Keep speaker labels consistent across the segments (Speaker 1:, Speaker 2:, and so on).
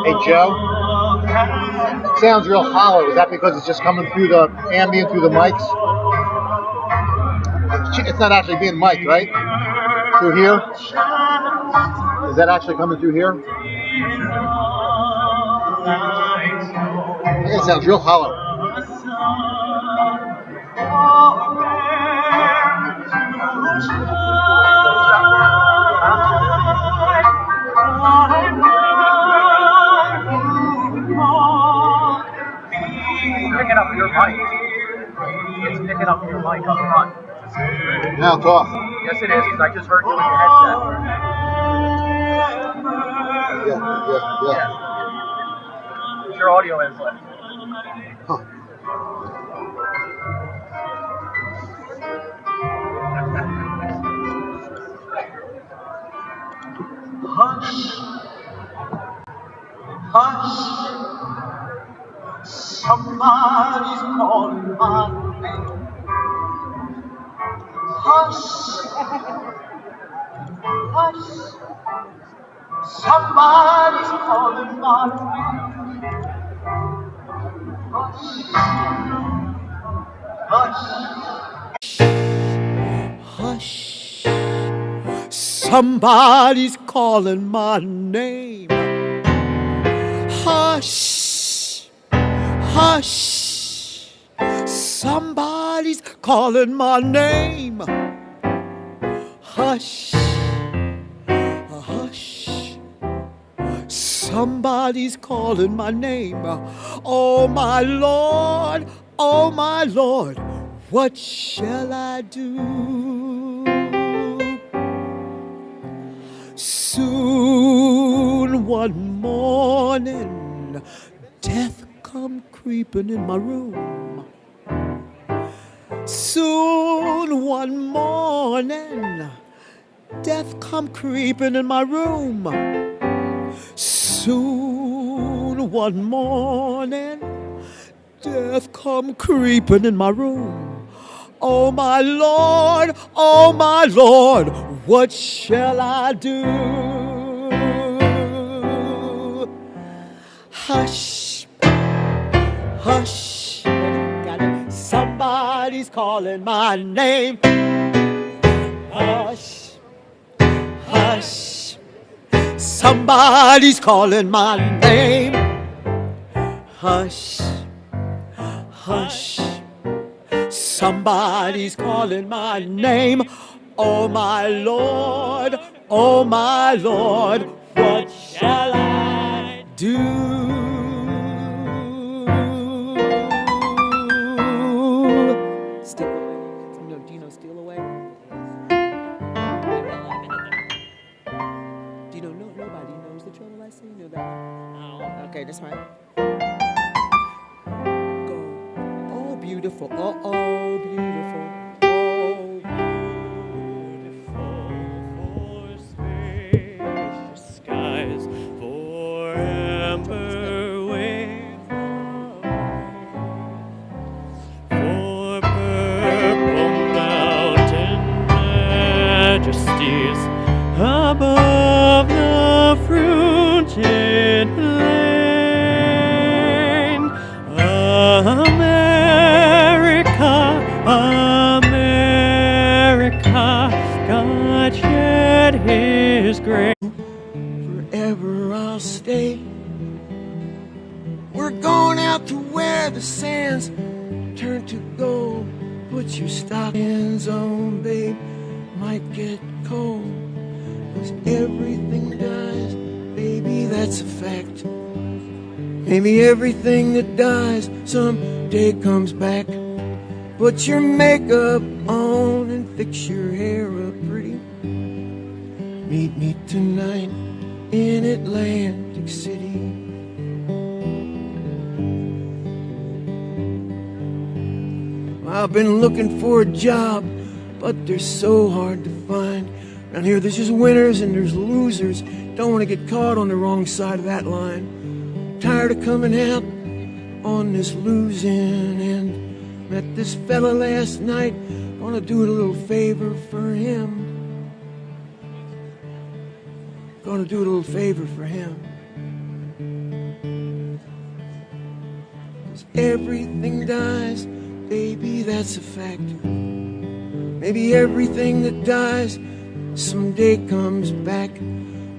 Speaker 1: Hey, Joe. It sounds real hollow. Is that because it's just coming through the ambient, through the mics? It's not actually being mic'd, right? Through here? Is that actually coming through here? It sounds real hollow.
Speaker 2: Picking up your mic. It's picking up your mic up front.
Speaker 1: Now it's off.
Speaker 2: Yes, it is, because I just heard you with your headset.
Speaker 1: Yeah.
Speaker 2: It's your audio input.
Speaker 1: Huh.
Speaker 2: Hush. Hush. Somebody's calling my name. Hush. Hush. Somebody's calling my name. Hush. Hush.
Speaker 3: Hush. Somebody's calling my name. Hush. Hush, somebody's calling my name. Hush, hush, somebody's calling my name. Oh my Lord, what shall I do? Soon one morning, death come creeping in my room. Soon one morning, death come creeping in my room. Soon one morning, death come creeping in my room. Oh my Lord, what shall I do? Hush, hush, somebody's calling my name. Hush, hush, somebody's calling my name. Hush, hush, somebody's calling my name. Oh my Lord, what shall I do? Steal away. Do you know Steal Away? Do you know nobody knows the trouble I see? You know that? Oh. Okay, that's fine. Go. Oh, beautiful. Oh, beautiful.
Speaker 4: Above the fruited plain, America, America, God shed His grace.
Speaker 3: Forever I'll stay. We're going out to where the sands turn to gold. Put your stockings on, babe, might get cold. 'Cause everything dies, baby, that's a fact. Maybe everything that dies someday comes back. Put your makeup on and fix your hair up pretty. Meet me tonight in Atlantic City. I've been looking for a job, but they're so hard to find. Around here there's just winners and there's losers. Don't want to get caught on the wrong side of that line. I'm tired of coming out on this losing end. Met this fella last night, gonna do it a little favor for him. Gonna do it a little favor for him. 'Cause everything dies, baby, that's a fact. Maybe everything that dies someday comes back.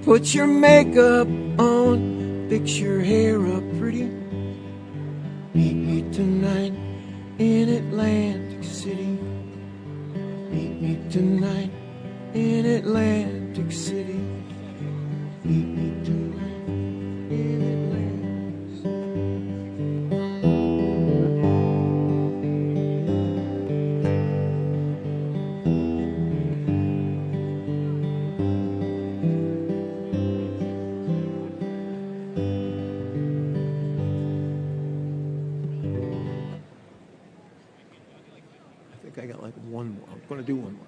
Speaker 3: Put your makeup on, fix your hair up pretty. Meet me tonight in Atlantic City. Meet me tonight in Atlantic City. Meet me tonight in Atlantic City. I got like one more. I'm going to do one more.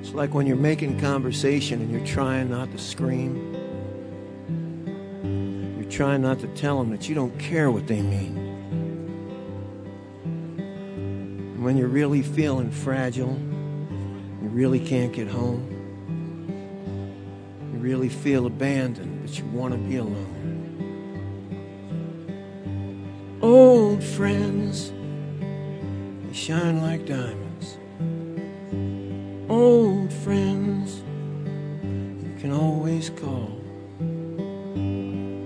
Speaker 3: It's like when you're making conversation and you're trying not to scream. You're trying not to tell them that you don't care what they mean. And when you're really feeling fragile, you really can't get home. You really feel abandoned, but you want to be alone. Old friends, they shine like diamonds. Old friends, you can always call.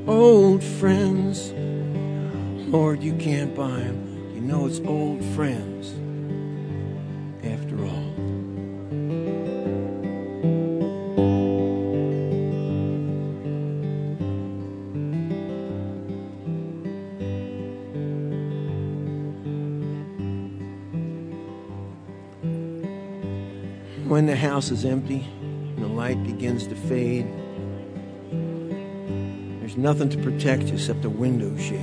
Speaker 3: Old friends, Lord, you can't buy them. You know it's old friends, after all. When the house is empty and the light begins to fade, There's nothing to protect you except a window shade.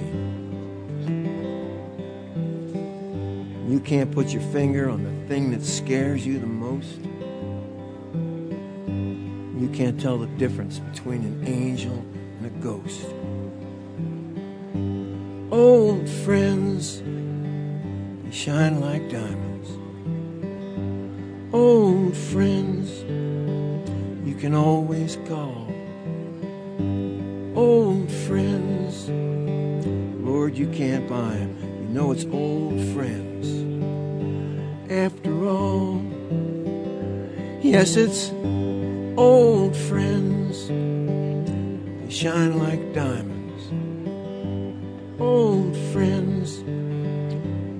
Speaker 3: You can't put your finger on the thing that scares you the most. You can't tell the difference between an angel and a ghost. Old friends, they shine like diamonds. Old friends, you can always call. Old friends, Lord, you can't buy them. You know it's old friends. After all, yes, it's old friends. They shine like diamonds. Old friends,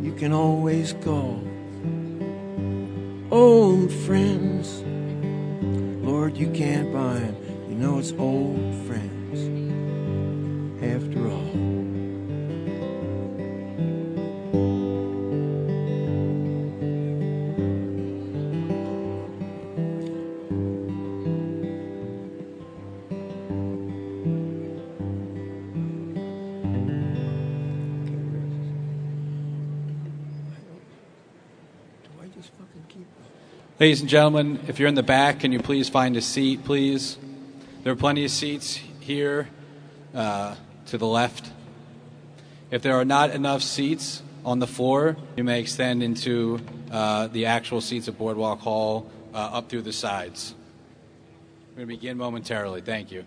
Speaker 3: you can always call. Old friends, Lord, you can't buy them. You know it's old friends. After all.
Speaker 5: Ladies and gentlemen, if you're in the back, can you please find a seat, please? There are plenty of seats here to the left. If there are not enough seats on the floor, you may extend into the actual seats at Boardwalk Hall up through the sides. We're going to begin momentarily. Thank you.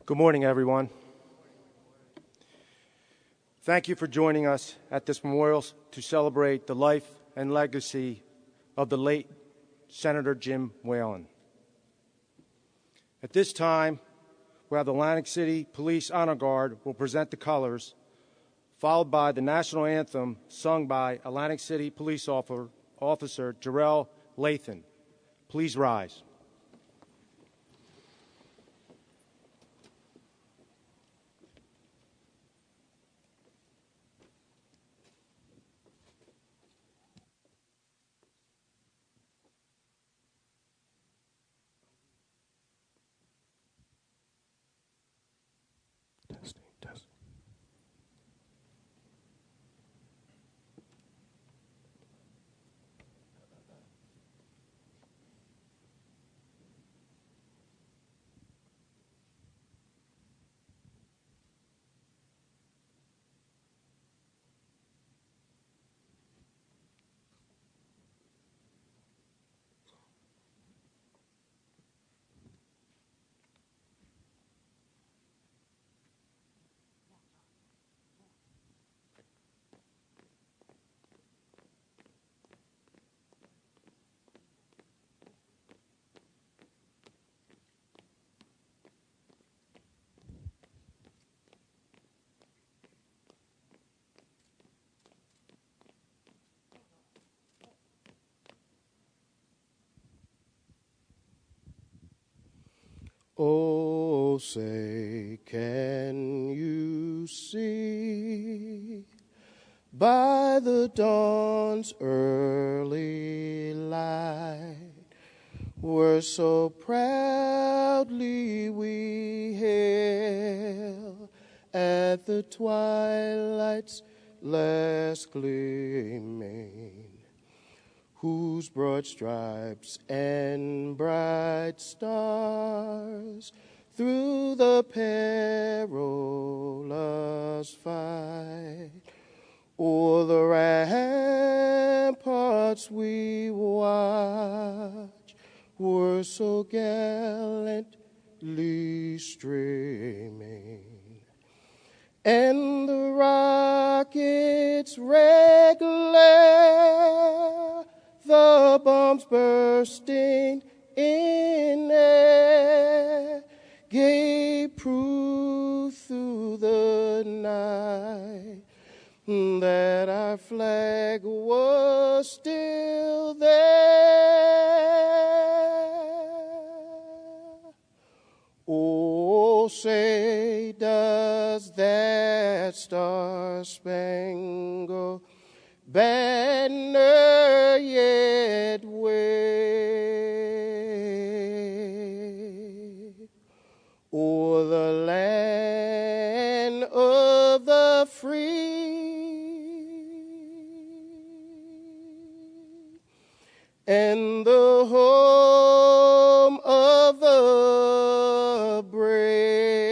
Speaker 6: Good morning, everyone. Thank you for joining us at this memorial to celebrate the life and legacy of the late Senator Jim Whelan. At this time, we have the Atlantic City Police Honor Guard will present the colors, followed by the national anthem sung by Atlantic City Police Officer Narelle Lathan. Please rise. Testing. Oh, say, can you see by the dawn's early light where so proudly we hail at the twilight's last gleaming, whose broad stripes and bright stars through the perilous fight o'er the ramparts we watch were so gallantly streaming. And the rocket's red glare, the bombs bursting in air, gave proof through the night that our flag was still there. Oh, say, does that star-spangled banner yet wave o'er the land of the free and the home of the brave?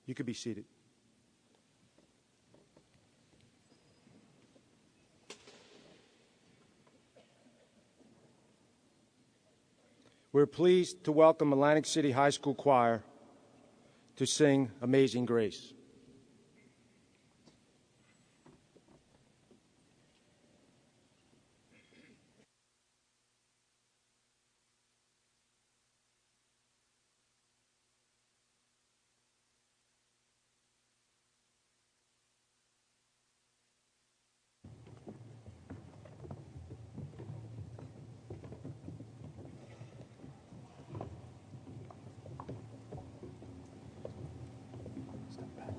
Speaker 6: You could be seated. We're pleased to welcome Atlantic City High School Choir to sing Amazing Grace. Step back.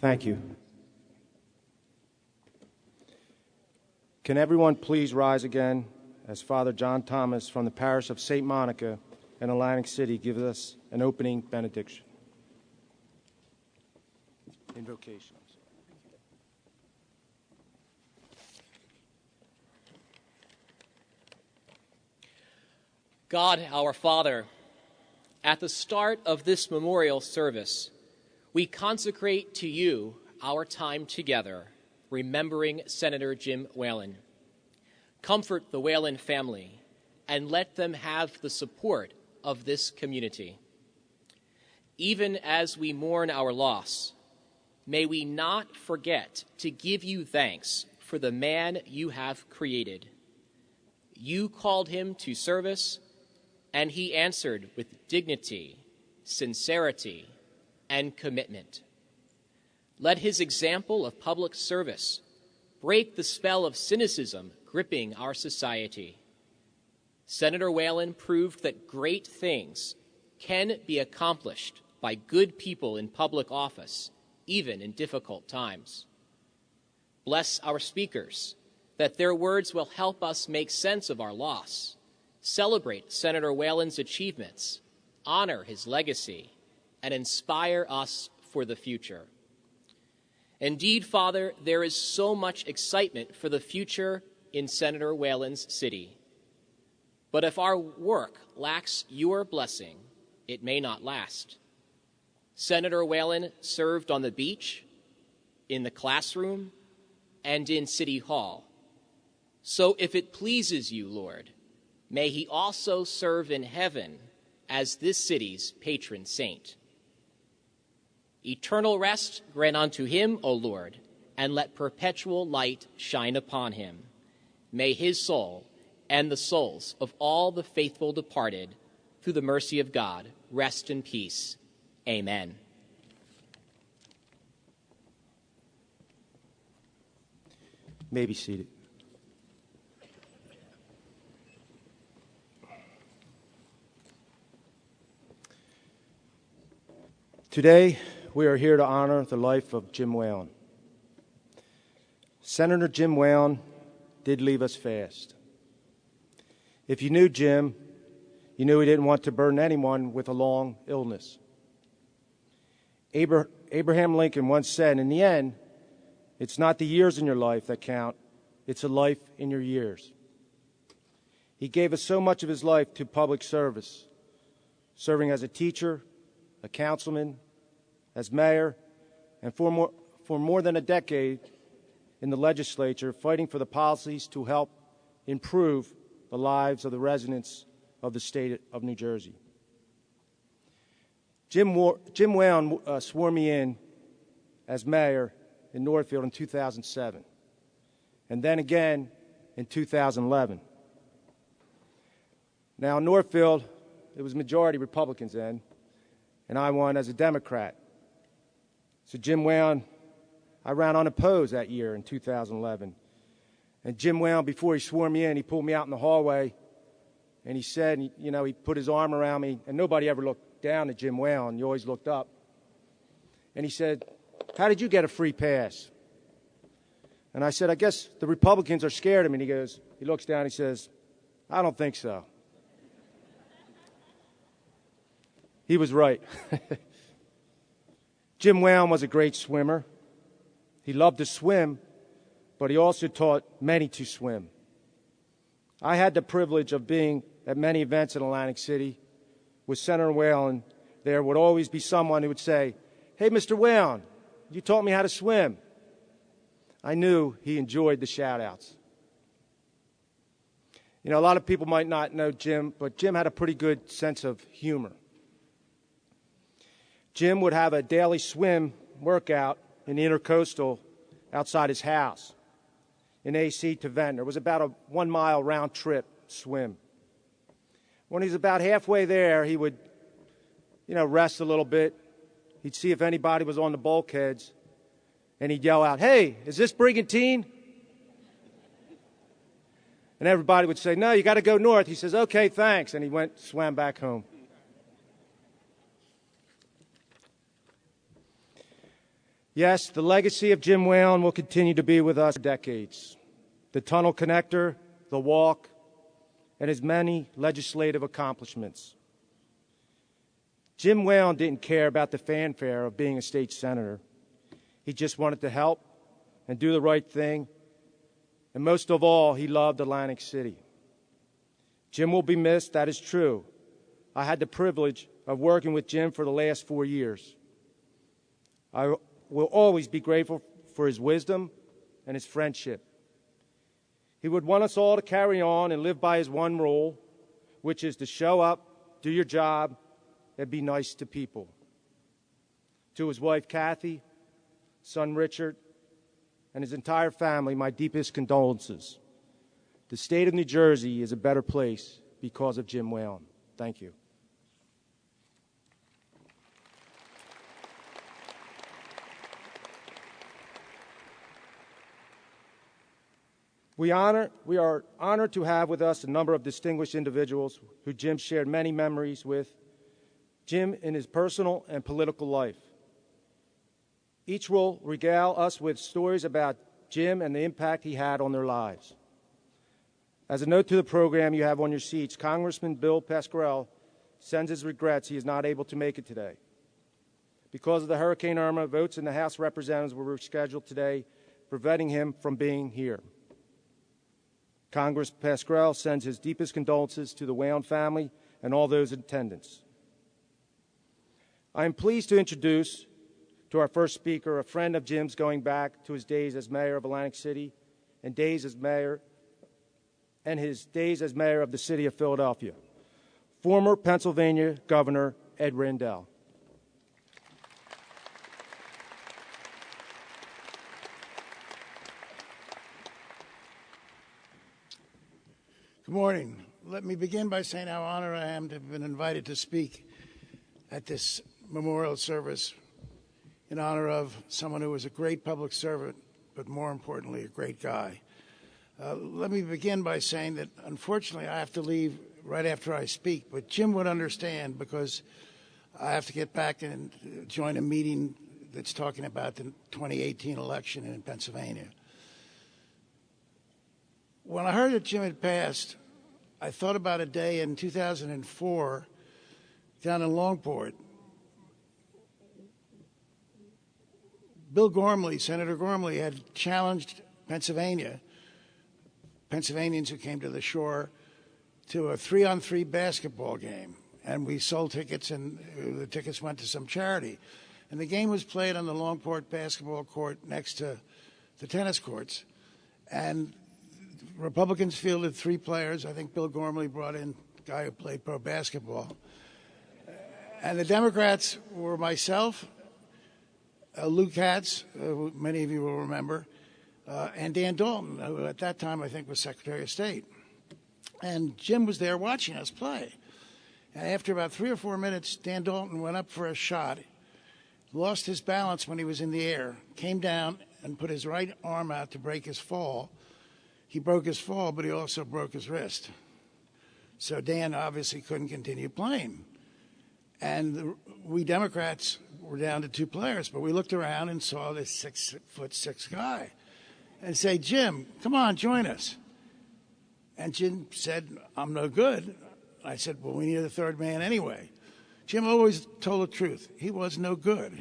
Speaker 6: Thank you. Can everyone please rise again as Father John Thomas from the parish of St. Monica in Atlantic City gives us an opening benediction. Invocation.
Speaker 7: God, our Father, at the start of this memorial service, we consecrate to you our time together, remembering Senator Jim Whelan. Comfort the Whelan family and let them have the support of this community. Even as we mourn our loss, may we not forget to give you thanks for the man you have created. You called him to service, and he answered with dignity, sincerity, and commitment. Let his example of public service break the spell of cynicism gripping our society. Senator Whelan proved that great things can be accomplished by good people in public office, even in difficult times. Bless our speakers, that their words will help us make sense of our loss, celebrate Senator Whelan's achievements, honor his legacy, and inspire us for the future. Indeed, Father, there is so much excitement for the future in Senator Whelan's city. But if our work lacks your blessing, it may not last. Senator Whelan served on the beach, in the classroom, and in City Hall. So if it pleases you, Lord, may he also serve in heaven as this city's patron saint. Eternal rest grant unto him, O Lord, and let perpetual light shine upon him. May his soul and the souls of all the faithful departed, through the mercy of God, rest in peace. Amen.
Speaker 6: You may be seated. Today, we are here to honor the life of Jim Whelan. Senator Jim Whelan did leave us fast. If you knew Jim, you knew he didn't want to burden anyone with a long illness. Abraham Lincoln once said, in the end, it's not the years in your life that count, it's a life in your years. He gave us so much of his life to public service, serving as a teacher, a councilman, as mayor, and for more than a decade in the legislature, fighting for the policies to help improve the lives of the residents of the state of New Jersey. Jim Whelan swore me in as mayor in Northfield in 2007, and then again in 2011. Now, in Northfield, it was majority Republicans then, and I won as a Democrat. So Jim Whelan, I ran unopposed that year in 2011. And Jim Whelan, before he swore me in, he pulled me out in the hallway, and he said, you know, he put his arm around me, and nobody ever looked down at Jim Whelan. You always looked up. And he said, how did you get a free pass? And I said, I guess the Republicans are scared of me. And he looks down, he says, I don't think so. He was right. Jim Whelan was a great swimmer. He loved to swim, but he also taught many to swim. I had the privilege of being at many events in Atlantic City with Senator Whelan. There would always be someone who would say, hey, Mr. Whelan, you taught me how to swim. I knew he enjoyed the shout-outs. You know, a lot of people might not know Jim, but Jim had a pretty good sense of humor. Jim would have a daily swim workout in the Intercoastal outside his house in AC to Ventnor. It was about a 1 mile round trip swim. When he was about halfway there, he would, rest a little bit. He'd see if anybody was on the bulkheads, and he'd yell out, hey, is this Brigantine? And everybody would say, no, you got to go north. He says, okay, thanks. And he swam back home. Yes, the legacy of Jim Whelan will continue to be with us for decades. The tunnel connector, the walk, and his many legislative accomplishments. Jim Whelan didn't care about the fanfare of being a state senator. He just wanted to help and do the right thing. And most of all, he loved Atlantic City. Jim will be missed, that is true. I had the privilege of working with Jim for the last 4 years. I will always be grateful for his wisdom and his friendship. He would want us all to carry on and live by his one rule, which is to show up, do your job, and be nice to people. To his wife, Kathy, son, Richard, and his entire family, my deepest condolences. The state of New Jersey is a better place because of Jim Whelan. Thank you. We are honored to have with us a number of distinguished individuals who Jim shared many memories with, Jim in his personal and political life. Each will regale us with stories about Jim and the impact he had on their lives. As a note to the program you have on your seats, Congressman Bill Pascrell sends his regrets he is not able to make it today. Because of the Hurricane Irma, votes in the House of Representatives were rescheduled today, preventing him from being here. Congressman Pascrell sends his deepest condolences to the Whelan family and all those in attendance. I am pleased to introduce to our first speaker a friend of Jim's going back to his days as mayor of Atlantic City and his days as mayor of the city of Philadelphia, former Pennsylvania Governor Ed Rendell.
Speaker 8: Good morning. Let me begin by saying how honored I am to have been invited to speak at this memorial service in honor of someone who was a great public servant, but more importantly, a great guy. Let me begin by saying that, unfortunately, I have to leave right after I speak, but Jim would understand because I have to get back and join a meeting that's talking about the 2018 election in Pennsylvania. When I heard that Jim had passed, I thought about a day in 2004 down in Longport. Bill Gormley, Senator Gormley, had challenged Pennsylvanians who came to the shore to a 3-on-3 basketball game. And we sold tickets, and the tickets went to some charity. And the game was played on the Longport basketball court next to the tennis courts. And Republicans fielded 3 players. I think Bill Gormley brought in a guy who played pro basketball. And the Democrats were myself, Lou Katz, who many of you will remember, and Dan Dalton, who at that time I think was Secretary of State. And Jim was there watching us play. And after about 3 or 4 minutes, Dan Dalton went up for a shot, lost his balance when he was in the air, came down and put his right arm out to break his fall. He broke his fall, but he also broke his wrist. So Dan obviously couldn't continue playing. And we Democrats were down to 2 players, but we looked around and saw this 6'6" guy and say, Jim, come on, join us. And Jim said, I'm no good. I said, well, we need a 3rd man anyway. Jim always told the truth. He was no good.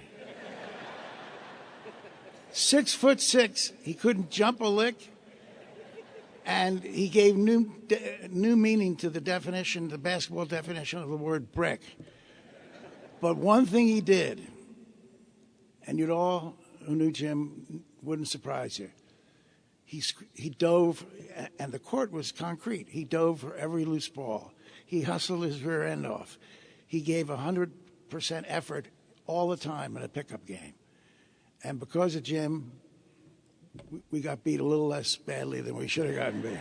Speaker 8: 6'6", he couldn't jump a lick. And he gave new meaning to the definition, the basketball definition of the word brick. But one thing he did, and you'd all who knew Jim wouldn't surprise you. He dove, and the court was concrete. He dove for every loose ball. He hustled his rear end off. He gave 100% effort all the time in a pickup game. And because of Jim, we got beat a little less badly than we should have gotten beat.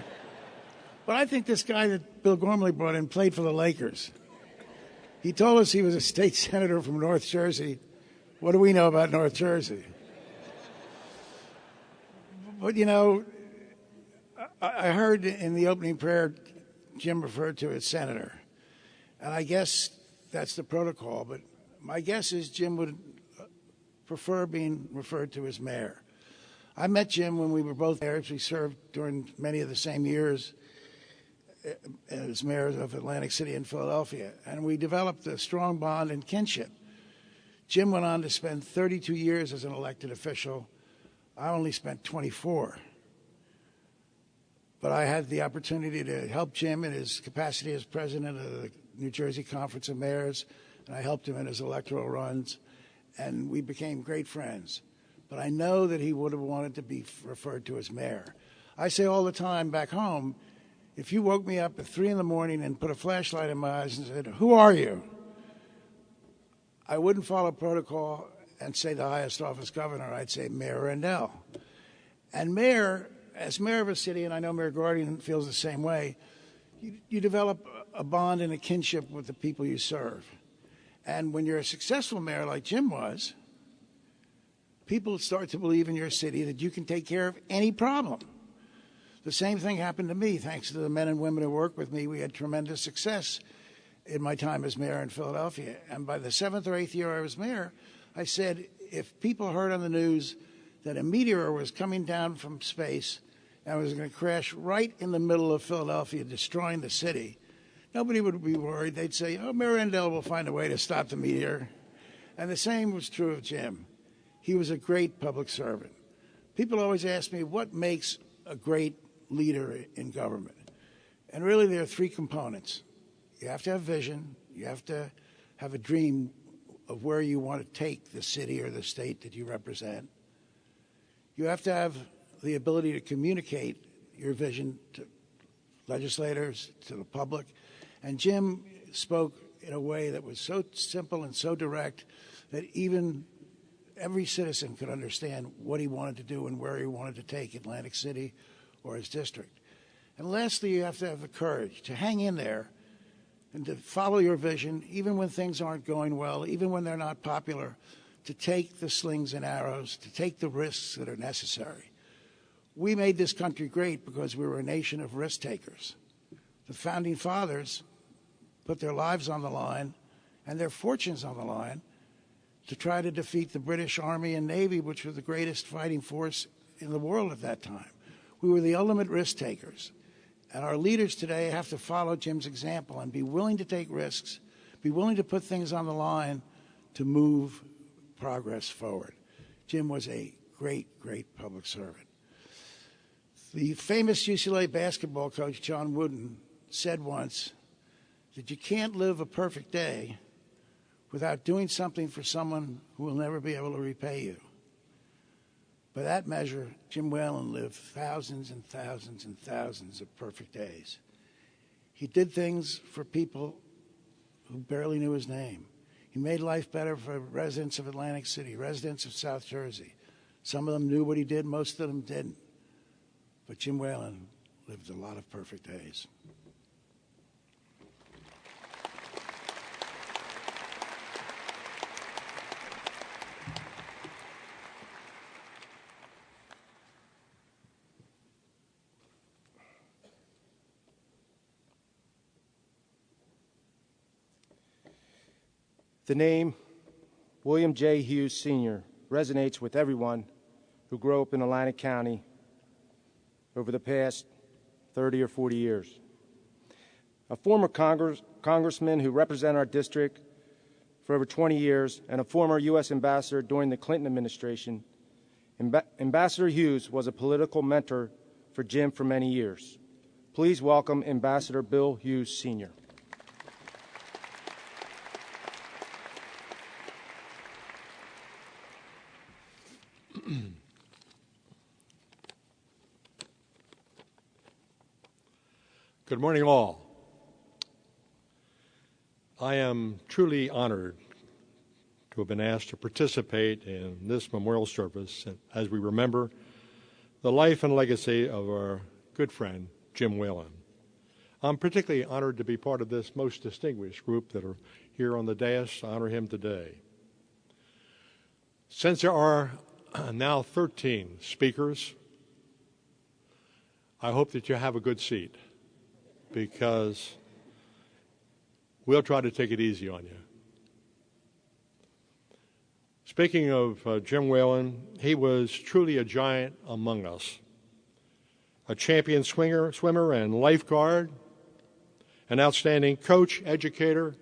Speaker 8: But I think this guy that Bill Gormley brought in played for the Lakers. He told us he was a state senator from North Jersey. What do we know about North Jersey? But, you know, I heard in the opening prayer Jim referred to as senator. And I guess that's the protocol. But my guess is Jim would prefer being referred to as mayor. I met Jim when we were both mayors. We served during many of the same years as mayors of Atlantic City and Philadelphia, and we developed a strong bond and kinship. Jim went on to spend 32 years as an elected official. I only spent 24. But I had the opportunity to help Jim in his capacity as president of the New Jersey Conference of Mayors, and I helped him in his electoral runs, and we became great friends. But I know that he would have wanted to be referred to as mayor. I say all the time back home, if you woke me up at 3 in the morning and put a flashlight in my eyes and said, "Who are you?" I wouldn't follow protocol and say the highest office governor. I'd say Mayor Rendell. And mayor, as mayor of a city, and I know Mayor Guardian feels the same way, you develop a bond and a kinship with the people you serve. And when you're a successful mayor like Jim was, people start to believe in your city that you can take care of any problem. The same thing happened to me. Thanks to the men and women who work with me, we had tremendous success in my time as mayor in Philadelphia. And by the 7th or 8th year I was mayor, I said, if people heard on the news that a meteor was coming down from space and was going to crash right in the middle of Philadelphia, destroying the city, nobody would be worried. They'd say, "Oh, Mayor Rendell will find a way to stop the meteor." And the same was true of Jim. He was a great public servant. People always ask me, what makes a great leader in government? And really, there are 3 components. You have to have vision. You have to have a dream of where you want to take the city or the state that you represent. You have to have the ability to communicate your vision to legislators, to the public. And Jim spoke in a way that was so simple and so direct that even every citizen could understand what he wanted to do and where he wanted to take Atlantic City or his district. And lastly, you have to have the courage to hang in there and to follow your vision, even when things aren't going well, even when they're not popular, to take the slings and arrows, to take the risks that are necessary. We made this country great because we were a nation of risk takers. The founding fathers put their lives on the line and their fortunes on the line to try to defeat the British Army and Navy, which were the greatest fighting force in the world at that time. We were the ultimate risk takers. And our leaders today have to follow Jim's example and be willing to take risks, be willing to put things on the line to move progress forward. Jim was a great, great public servant. The famous UCLA basketball coach, John Wooden, said once that you can't live a perfect day without doing something for someone who will never be able to repay you. By that measure, Jim Whelan lived thousands and thousands and thousands of perfect days. He did things for people who barely knew his name. He made life better for residents of Atlantic City, residents of South Jersey. Some of them knew what he did, most of them didn't. But Jim Whelan lived a lot of perfect days.
Speaker 6: The name William J. Hughes, Sr. resonates with everyone who grew up in Atlantic County over the past 30 or 40 years. A former congressman who represented our district for over 20 years and a former U.S. ambassador during the Clinton administration, Ambassador Hughes was a political mentor for Jim for many years. Please welcome Ambassador Bill Hughes, Sr.
Speaker 9: Good morning, all. I am truly honored to have been asked to participate in this memorial service as we remember the life and legacy of our good friend, Jim Whelan. I'm particularly honored to be part of this most distinguished group that are here on the dais to honor him today. Since there are now 13 speakers, I hope that you have a good seat, because we'll try to take it easy on you. Speaking of Jim Whelan, he was truly a giant among us. A champion swimmer and lifeguard, an outstanding coach, educator,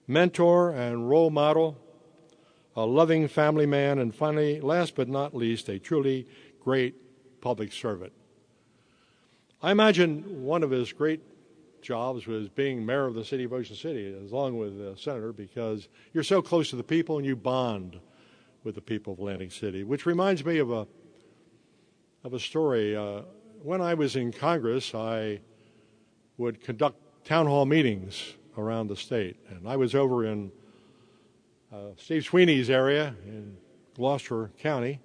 Speaker 9: mentor, and role model, a loving family man, and finally, last but not least, a truly great public servant. I imagine one of his great jobs was being mayor of the city of Ocean City, along with senator, because you're so close to the people and you bond with the people of Atlantic City, which reminds me of a story. When I was in Congress, I would conduct town hall meetings around the state, and I was over in Steve Sweeney's area in Gloucester County,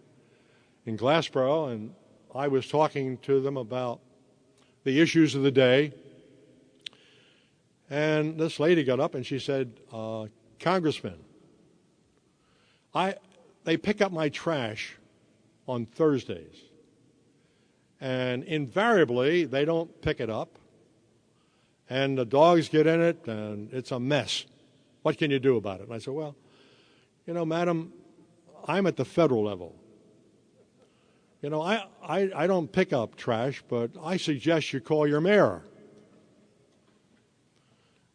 Speaker 9: in Glassboro, and I was talking to them about the issues of the day. And this lady got up and she said, Congressman, they pick up my trash on Thursdays. And invariably, they don't pick it up. And the dogs get in it, and it's a mess. What can you do about it? And I said, well, you know, madam, I'm at the federal level. You know, I don't pick up trash, but I suggest you call your mayor.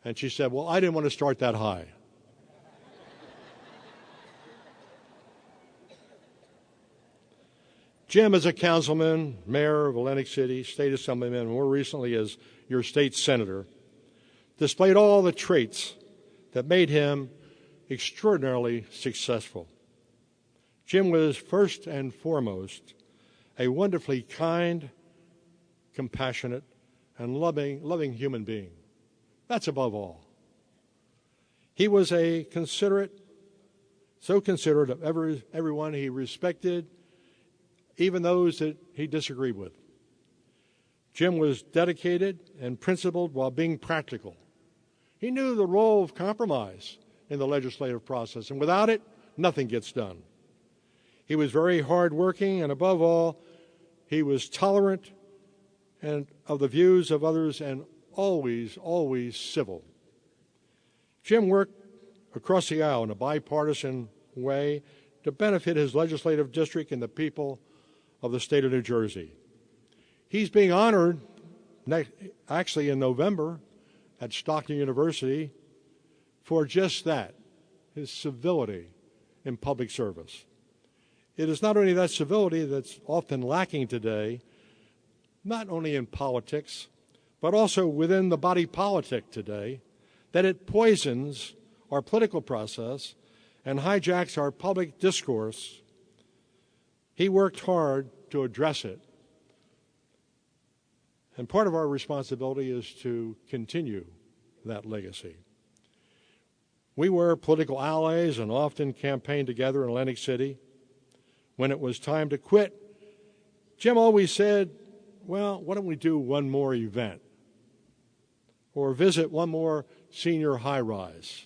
Speaker 9: And she said, well, I didn't want to start that high. Jim is a councilman, mayor of Atlantic City, state assemblyman, and more recently as your state senator, displayed all the traits that made him extraordinarily successful. Jim was first and foremost a wonderfully kind, compassionate, and loving human being. That's above all. He was so considerate of everyone he respected, even those that he disagreed with. Jim was dedicated and principled while being practical. He knew the role of compromise in the legislative process, and without it, nothing gets done. He was very hardworking, and above all, he was tolerant and of the views of others and always civil. Jim worked across the aisle in a bipartisan way to benefit his legislative district and the people of the state of New Jersey. He's being honored actually in November at Stockton University for just that, his civility in public service. It is not only that civility that's often lacking today, not only in politics, but also within the body politic today, that it poisons our political process and hijacks our public discourse. He worked hard to address it. And part of our responsibility is to continue that legacy. We were political allies and often campaigned together in Atlantic City. When it was time to quit, Jim always said, well, why don't we do one more event or visit one more senior high-rise?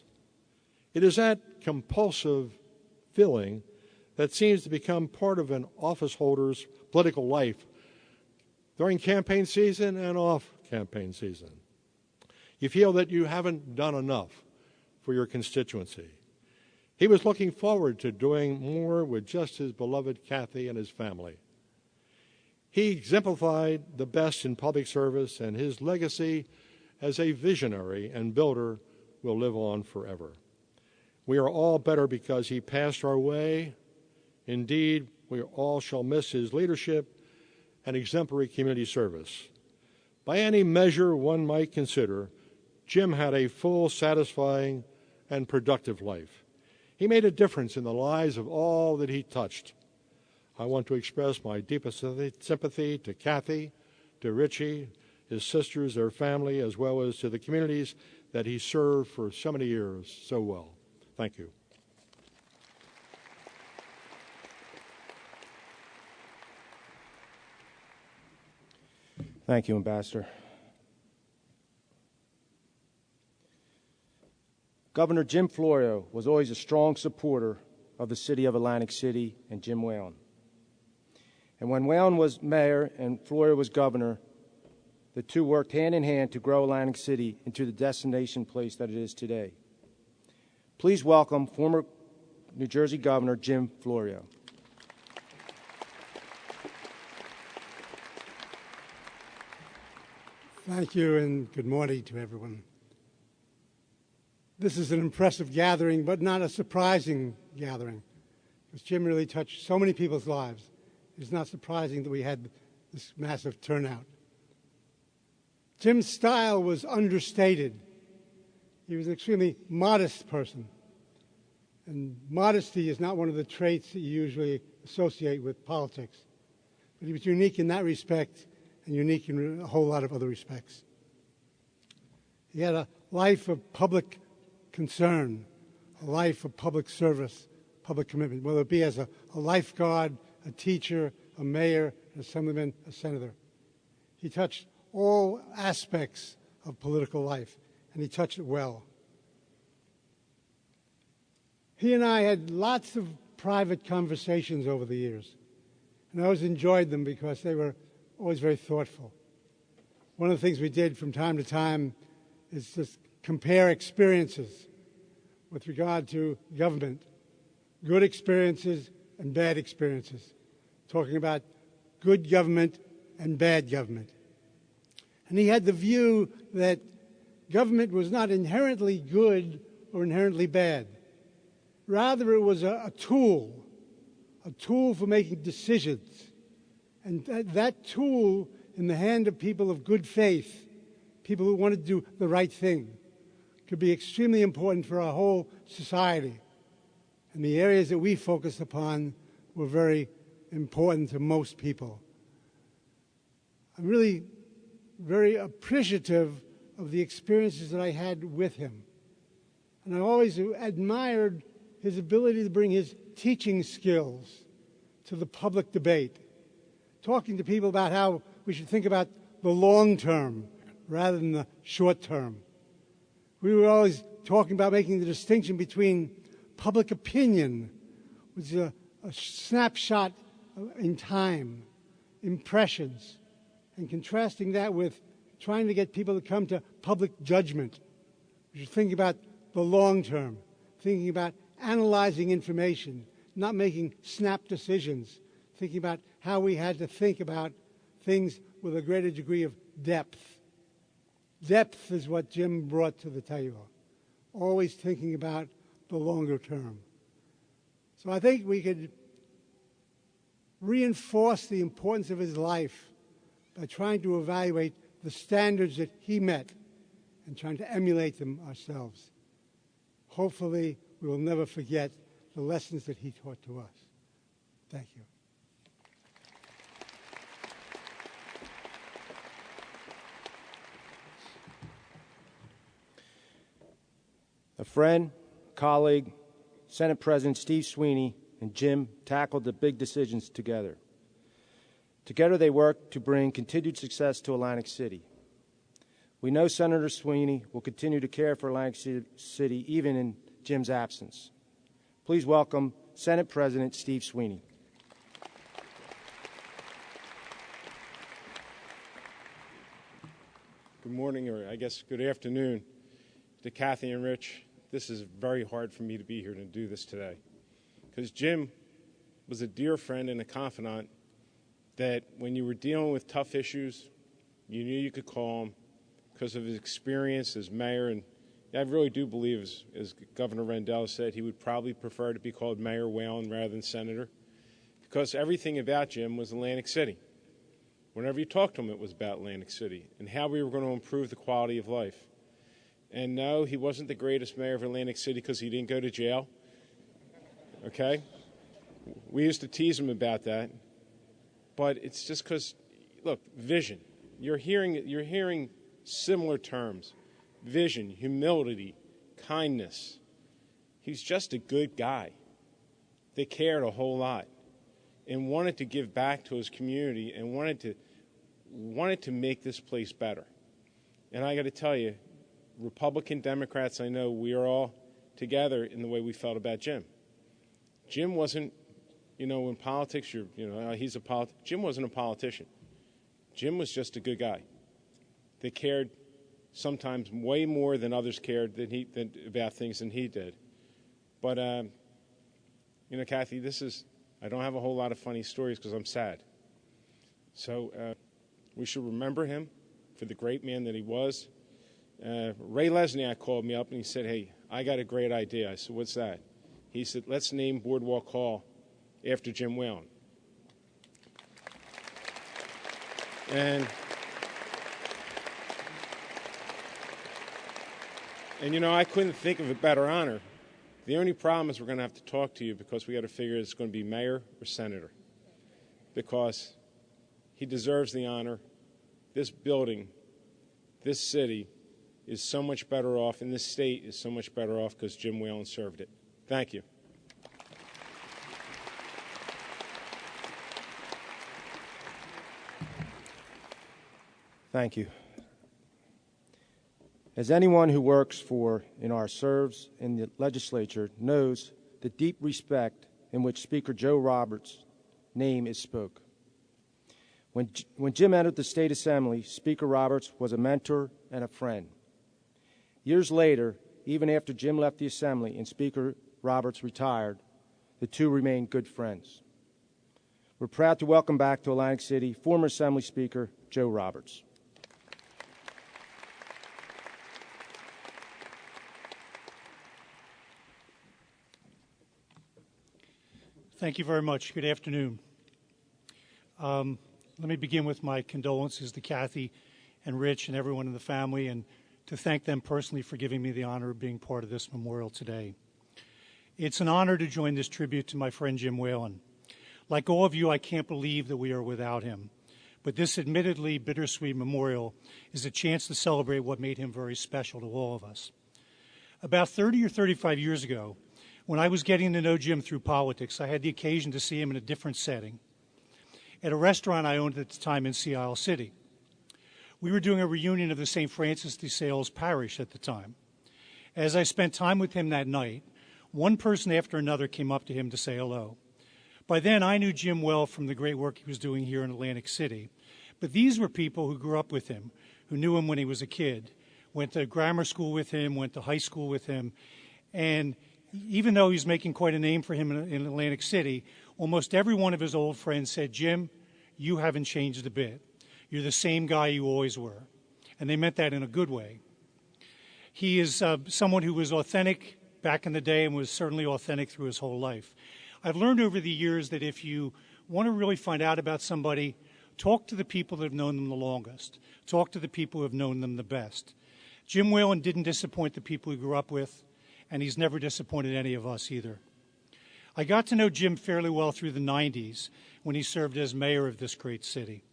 Speaker 9: It is that compulsive feeling that seems to become part of an office holder's political life during campaign season and off campaign season. You feel that you haven't done enough for your constituency. He was looking forward to doing more with just his beloved Kathy and his family. He exemplified the best in public service, and his legacy as a visionary and builder will live on forever. We are all better because he passed our way. Indeed, we all shall miss his leadership and exemplary community service. By any measure one might consider, Jim had a full, satisfying, and productive life. He made a difference in the lives of all that he touched. I want to express my deepest sympathy to Kathy, to Richie, his sisters, their family, as well as to the communities that he served for so many years so well. Thank you.
Speaker 6: Thank you, Ambassador. Governor Jim Florio was always a strong supporter of the city of Atlantic City and Jim Whelan. And when Whelan was mayor and Florio was governor, the two worked hand in hand to grow Atlantic City into the destination place that it is today. Please welcome former New Jersey Governor Jim Florio.
Speaker 10: Thank you, and good morning to everyone. This is an impressive gathering, but not a surprising gathering, because Jim really touched so many people's lives. It's not surprising that we had this massive turnout. Jim's style was understated. He was an extremely modest person, and modesty is not one of the traits that you usually associate with politics. But he was unique in that respect, and unique in a whole lot of other respects. He had a life of public concern, a life of public service, public commitment, whether it be as a lifeguard, a teacher, a mayor, an assemblyman, a senator. He touched all aspects of political life, and he touched it well. He and I had lots of private conversations over the years, and I always enjoyed them because they were always very thoughtful. One of the things we did from time to time is just compare experiences with regard to government, good experiences and bad experiences, talking about good government and bad government. And he had the view that government was not inherently good or inherently bad. Rather, it was a tool for making decisions. And that tool in the hand of people of good faith, people who want to do the right thing, could be extremely important for our whole society. And the areas that we focused upon were very important to most people. I'm really very appreciative of the experiences that I had with him. And I always admired his ability to bring his teaching skills to the public debate, talking to people about how we should think about the long term rather than the short term. We were always talking about making the distinction between public opinion, which is a snapshot in time, impressions, and contrasting that with trying to get people to come to public judgment. We should think about the long term, thinking about analyzing information, not making snap decisions, thinking about how we had to think about things with a greater degree of depth. Depth is what Jim brought to the table, always thinking about the longer term. So I think we could reinforce the importance of his life by trying to evaluate the standards that he met and trying to emulate them ourselves. Hopefully, we will never forget the lessons that he taught to us. Thank you.
Speaker 6: A friend, colleague, Senate President Steve Sweeney and Jim tackled the big decisions together. Together they worked to bring continued success to Atlantic City. We know Senator Sweeney will continue to care for Atlantic City even in Jim's absence. Please welcome Senate President Steve Sweeney.
Speaker 11: Good morning, or I guess good afternoon, to Kathy and Rich. This is very hard for me to be here to do this today, because Jim was a dear friend and a confidant that when you were dealing with tough issues, you knew you could call him because of his experience as mayor. And I really do believe, as Governor Rendell said, he would probably prefer to be called Mayor Whelan rather than Senator, because everything about Jim was Atlantic City. Whenever you talked to him, it was about Atlantic City and how we were going to improve the quality of life. And no, he wasn't the greatest mayor of Atlantic City because he didn't go to jail. Okay? We used to tease him about that. But it's just because, look, vision. You're hearing similar terms. Vision, humility, kindness. He's just a good guy. They cared a whole lot and wanted to give back to his community and wanted to make this place better. And I got to tell you, Republican, Democrats, I know we are all together in the way we felt about Jim. Jim wasn't, in politics, he's a politician. Jim wasn't a politician. Jim was just a good guy. They cared sometimes way more than others cared about things than he did. But You know, Kathy, I don't have a whole lot of funny stories because I'm sad. So we should remember him for the great man that he was. Ray Lesniak called me up and he said, hey, I got a great idea. I said, what's that? He said, let's name Boardwalk Hall after Jim Whelan. And you know, I couldn't think of a better honor. The only problem is we're going to have to talk to you because we got to figure it's going to be mayor or senator, because he deserves the honor. This building, this city is so much better off, and this state is so much better off because Jim Whelan served it. Thank you.
Speaker 6: Thank you. As anyone who works for and serves in the legislature knows the deep respect in which Speaker Joe Roberts' name is spoke. When Jim entered the State Assembly, Speaker Roberts was a mentor and a friend. Years later, even after Jim left the Assembly and Speaker Roberts retired, the two remained good friends. We're proud to welcome back to Atlantic City former Assembly Speaker Joe Roberts.
Speaker 12: Thank you very much. Good afternoon. Let me begin with my condolences to Kathy and Rich and everyone in the family, and to thank them personally for giving me the honor of being part of this memorial today. It's an honor to join this tribute to my friend Jim Whelan. Like all of you, I can't believe that we are without him. But this admittedly bittersweet memorial is a chance to celebrate what made him very special to all of us. About 30 or 35 years ago, when I was getting to know Jim through politics, I had the occasion to see him in a different setting at a restaurant I owned at the time in Sea Isle City. We were doing a reunion of the St. Francis de Sales parish at the time. As I spent time with him that night, one person after another came up to him to say hello. By then, I knew Jim well from the great work he was doing here in Atlantic City, but these were people who grew up with him, who knew him when he was a kid, went to grammar school with him, went to high school with him, and even though he's making quite a name for him in Atlantic City, almost every one of his old friends said, Jim, you haven't changed a bit. You're the same guy you always were. And they meant that in a good way. He is someone who was authentic back in the day and was certainly authentic through his whole life. I've learned over the years that if you want to really find out about somebody, talk to the people that have known them the longest. Talk to the people who have known them the best. Jim Whelan didn't disappoint the people he grew up with, and he's never disappointed any of us either. I got to know Jim fairly well through the 90s when he served as mayor of this great city.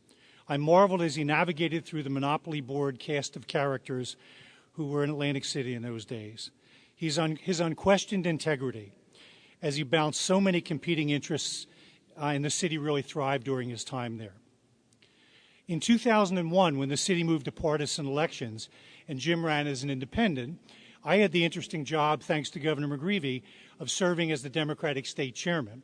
Speaker 12: I marveled as he navigated through the Monopoly Board cast of characters who were in Atlantic City in those days. His unquestioned integrity, as he balanced so many competing interests in the city, really thrived during his time there. In 2001, when the city moved to partisan elections and Jim ran as an independent, I had the interesting job, thanks to Governor McGreevey, of serving as the Democratic state chairman.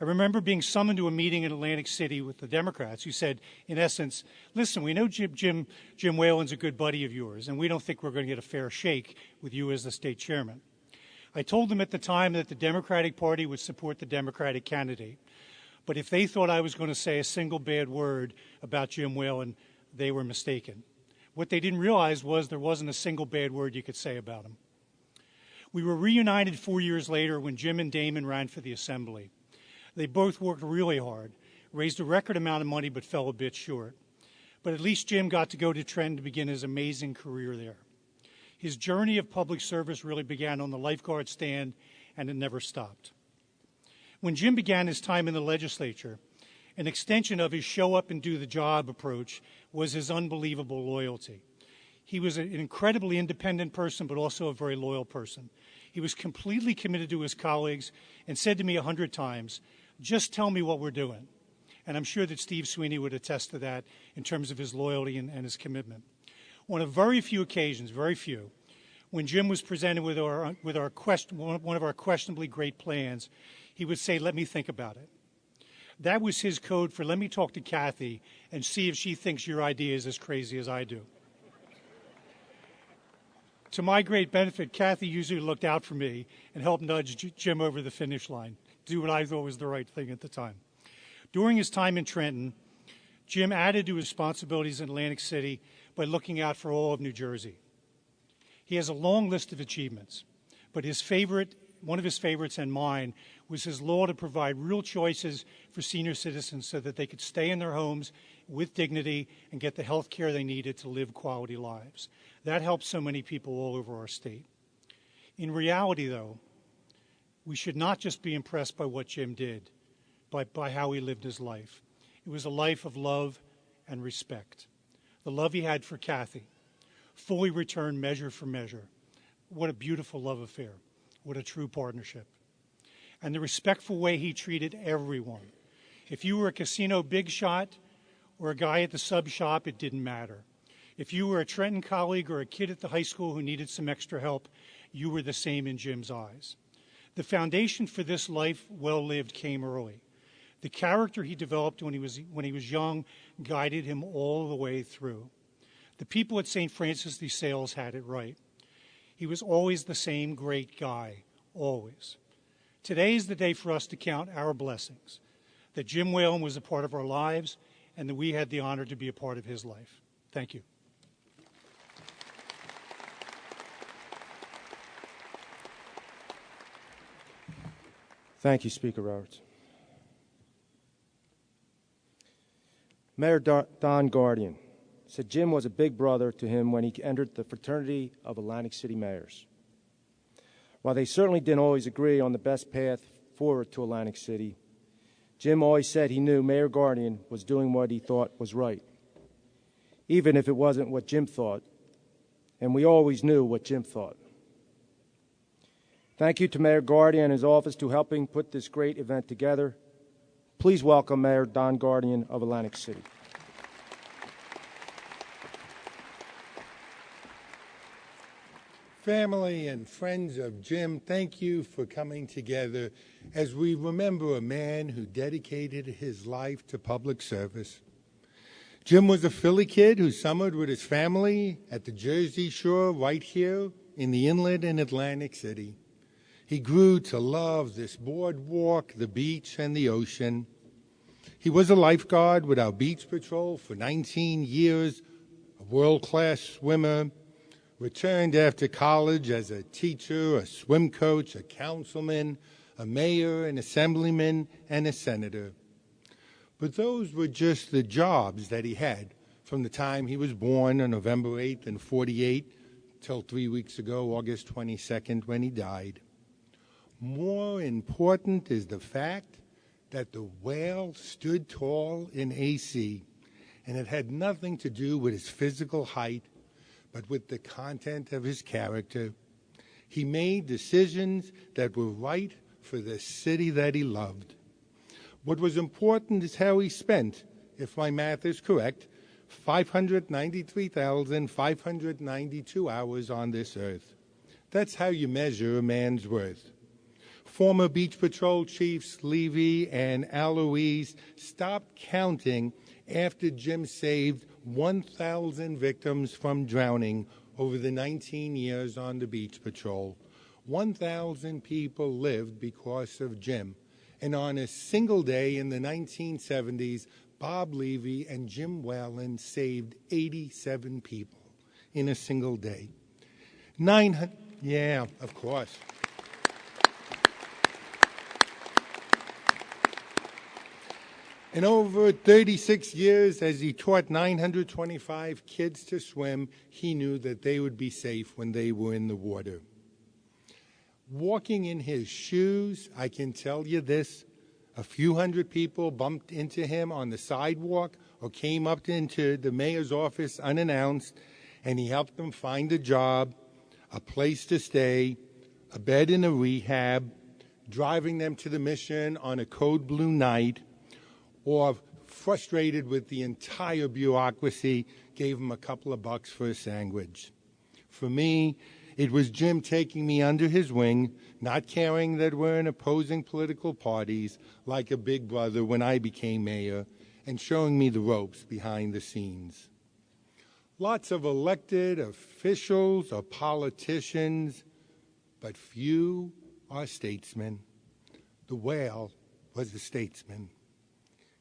Speaker 12: I remember being summoned to a meeting in Atlantic City with the Democrats who said, in essence, listen, we know Jim Whelan's a good buddy of yours, and we don't think we're going to get a fair shake with you as the state chairman. I told them at the time that the Democratic Party would support the Democratic candidate, but if they thought I was going to say a single bad word about Jim Whelan, they were mistaken. What they didn't realize was there wasn't a single bad word you could say about him. We were reunited 4 years later when Jim and Damon ran for the Assembly. They both worked really hard, raised a record amount of money, but fell a bit short. But at least Jim got to go to Trent to begin his amazing career there. His journey of public service really began on the lifeguard stand, and it never stopped. When Jim began his time in the legislature, an extension of his show up and do the job approach was his unbelievable loyalty. He was an incredibly independent person, but also a very loyal person. He was completely committed to his colleagues and said to me 100 times, just tell me what we're doing. And I'm sure that Steve Sweeney would attest to that in terms of his loyalty and his commitment. On a very few occasions, very few, when Jim was presented with one of our questionably great plans, he would say, let me think about it. That was his code for let me talk to Kathy and see if she thinks your idea is as crazy as I do. To my great benefit, Kathy usually looked out for me and helped nudge Jim over the finish line. do what I thought was the right thing at the time. During his time in Trenton, Jim added to his responsibilities in Atlantic City by looking out for all of New Jersey. He has a long list of achievements, but one of his favorites and mine was his law to provide real choices for senior citizens so that they could stay in their homes with dignity and get the health care they needed to live quality lives. That helps so many people all over our state. In reality, though, we should not just be impressed by what Jim did, but by how he lived his life. It was a life of love and respect. The love he had for Kathy, fully returned measure for measure. What a beautiful love affair. What a true partnership. And the respectful way he treated everyone. If you were a casino big shot or a guy at the sub shop, it didn't matter. If you were a Trenton colleague or a kid at the high school who needed some extra help, you were the same in Jim's eyes. The foundation for this life well lived came early. The character he developed when he was young guided him all the way through. The people at St. Francis de Sales had it right. He was always the same great guy, always. Today is the day for us to count our blessings, that Jim Whelan was a part of our lives and that we had the honor to be a part of his life. Thank you.
Speaker 6: Thank you, Speaker Roberts. Mayor Don Guardian said Jim was a big brother to him when he entered the fraternity of Atlantic City mayors. While they certainly didn't always agree on the best path forward to Atlantic City, Jim always said he knew Mayor Guardian was doing what he thought was right, even if it wasn't what Jim thought, and we always knew what Jim thought. Thank you to Mayor Guardian and his office to helping put this great event together. Please welcome Mayor Don Guardian of Atlantic City.
Speaker 13: Family and friends of Jim, thank you for coming together as we remember a man who dedicated his life to public service. Jim was a Philly kid who summered with his family at the Jersey Shore right here in the inlet in Atlantic City. He grew to love this boardwalk, the beach, and the ocean. He was a lifeguard with our beach patrol for 19 years, a world-class swimmer, returned after college as a teacher, a swim coach, a councilman, a mayor, an assemblyman, and a senator. But those were just the jobs that he had from the time he was born on November 8th in 48 till 3 weeks ago, August 22nd, when he died. More important is the fact that the whale stood tall in AC, and it had nothing to do with his physical height, but with the content of his character. He made decisions that were right for the city that he loved. What was important is how he spent, if my math is correct, 593,592 hours on this earth. That's how you measure a man's worth. Former Beach Patrol Chiefs Levy and Aloise stopped counting after Jim saved 1,000 victims from drowning over the 19 years on the Beach Patrol. 1,000 people lived because of Jim. And on a single day in the 1970s, Bob Levy and Jim Whelan saved 87 people in a single day. 900, yeah, of course. In over 36 years, as he taught 925 kids to swim, he knew that they would be safe when they were in the water. Walking in his shoes, I can tell you this, a few hundred people bumped into him on the sidewalk or came up into the mayor's office unannounced, and he helped them find a job, a place to stay, a bed in a rehab, driving them to the mission on a code blue night, or frustrated with the entire bureaucracy, gave him a couple of bucks for a sandwich. For me, it was Jim taking me under his wing, not caring that we're in opposing political parties, like a big brother when I became mayor, and showing me the ropes behind the scenes. Lots of elected officials are politicians, but few are statesmen. the whale was a statesman.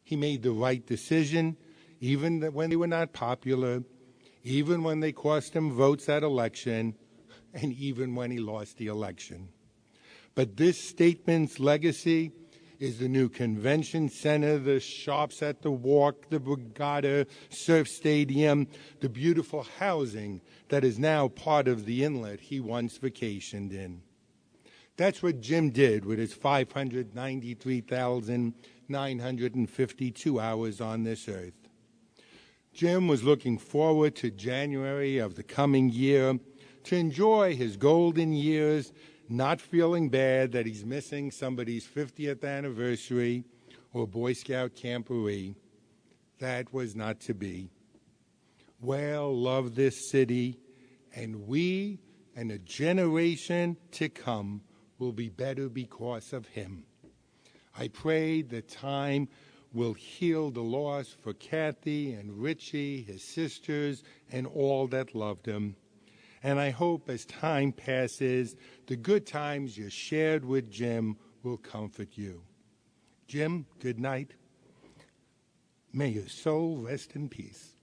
Speaker 13: He made the right decision, even when they were not popular, even when they cost him votes at election, and even when he lost the election. But this statesman's legacy is the new convention center, the shops at the Walk, the Regatta Surf Stadium, the beautiful housing that is now part of the inlet he once vacationed in. That's what Jim did with his 593,952 hours on this earth. Jim was looking forward to January of the coming year to enjoy his golden years, not feeling bad that he's missing somebody's 50th anniversary or Boy Scout camporee. That was not to be. Whale loved this city, and we and a generation to come will be better because of him. I pray that time will heal the loss for Kathy and Richie, his sisters, and all that loved him. And I hope as time passes, the good times you shared with Jim will comfort you. Jim, good night. May your soul rest in peace.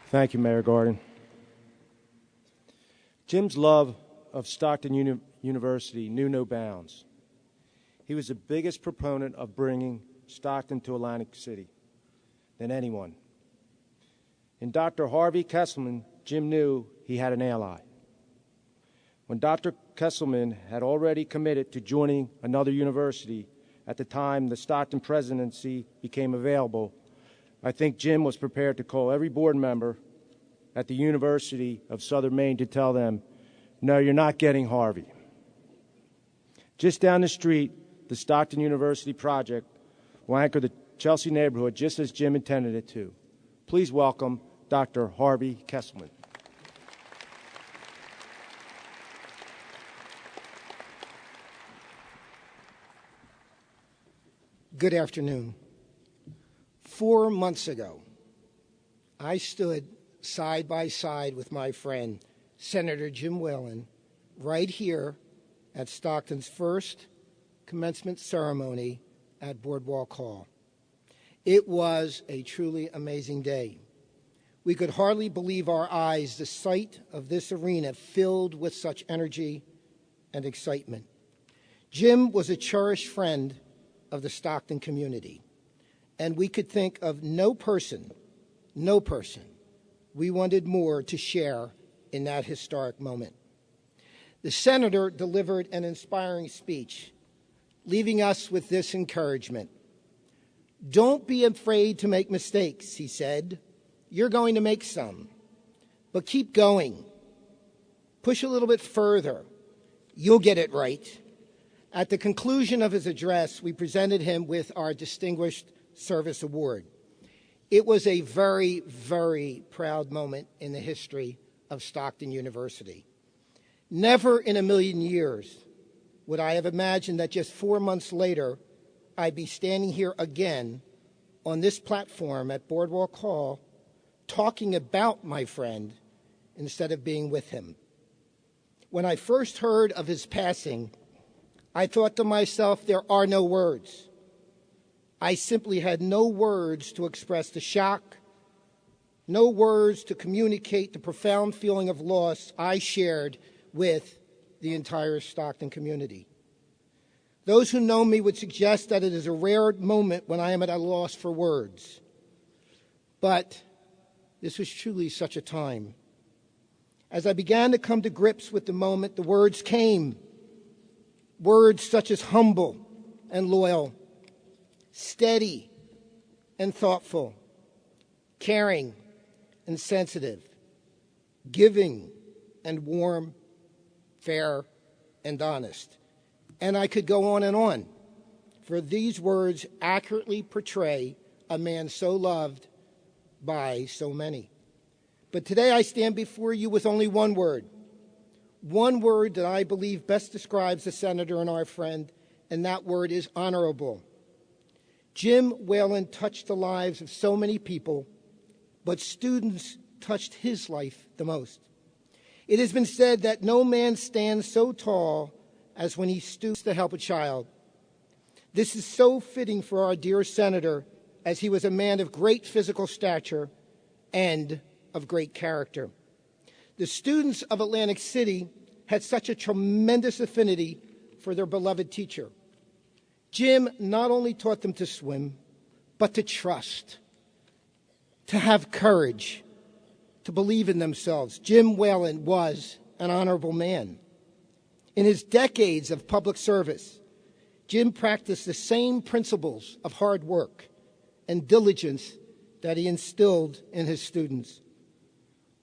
Speaker 6: Thank you, Mayor Gordon. Jim's love of Stockton University knew no bounds. He was the biggest proponent of bringing Stockton to Atlantic City than anyone. In Dr. Harvey Kesselman, Jim knew he had an ally. When Dr. Kesselman had already committed to joining another university at the time the Stockton presidency became available, I think Jim was prepared to call every board member at the University of Southern Maine to tell them, no, you're not getting Harvey. Just down the street, the Stockton University project will anchor the Chelsea neighborhood just as Jim intended it to. Please welcome Dr. Harvey Kesselman.
Speaker 14: Good afternoon. 4 months ago, I stood side by side with my friend, Senator Jim Whelan, right here at Stockton's first commencement ceremony at Boardwalk Hall. It was a truly amazing day. We could hardly believe our eyes, the sight of this arena filled with such energy and excitement. Jim was a cherished friend of the Stockton community, and we could think of no person we wanted more to share in that historic moment. The senator delivered an inspiring speech, leaving us with this encouragement. Don't be afraid to make mistakes, he said. You're going to make some, but keep going. Push a little bit further. You'll get it right. At the conclusion of his address, we presented him with our Distinguished Service Award. It was a very, very proud moment in the history of Stockton University. Never in a million years would I have imagined that just 4 months later, I'd be standing here again on this platform at Boardwalk Hall talking about my friend instead of being with him. When I first heard of his passing, I thought to myself, there are no words. I simply had no words to express the shock, no words to communicate the profound feeling of loss I shared with the entire Stockton community. Those who know me would suggest that it is a rare moment when I am at a loss for words. But this was truly such a time. As I began to come to grips with the moment, the words came. Words such as humble and loyal, steady and thoughtful, caring and sensitive, giving and warm, fair and honest. And I could go on, for these words accurately portray a man so loved by so many. But today I stand before you with only one word that I believe best describes the senator and our friend, and that word is honorable. Jim Whelan touched the lives of so many people, but students touched his life the most. It has been said that no man stands so tall as when he stoops to help a child. This is so fitting for our dear senator, as he was a man of great physical stature and of great character. The students of Atlantic City had such a tremendous affinity for their beloved teacher. Jim not only taught them to swim, but to trust, to have courage, to believe in themselves. Jim Whelan was an honorable man. In his decades of public service, Jim practiced the same principles of hard work and diligence that he instilled in his students.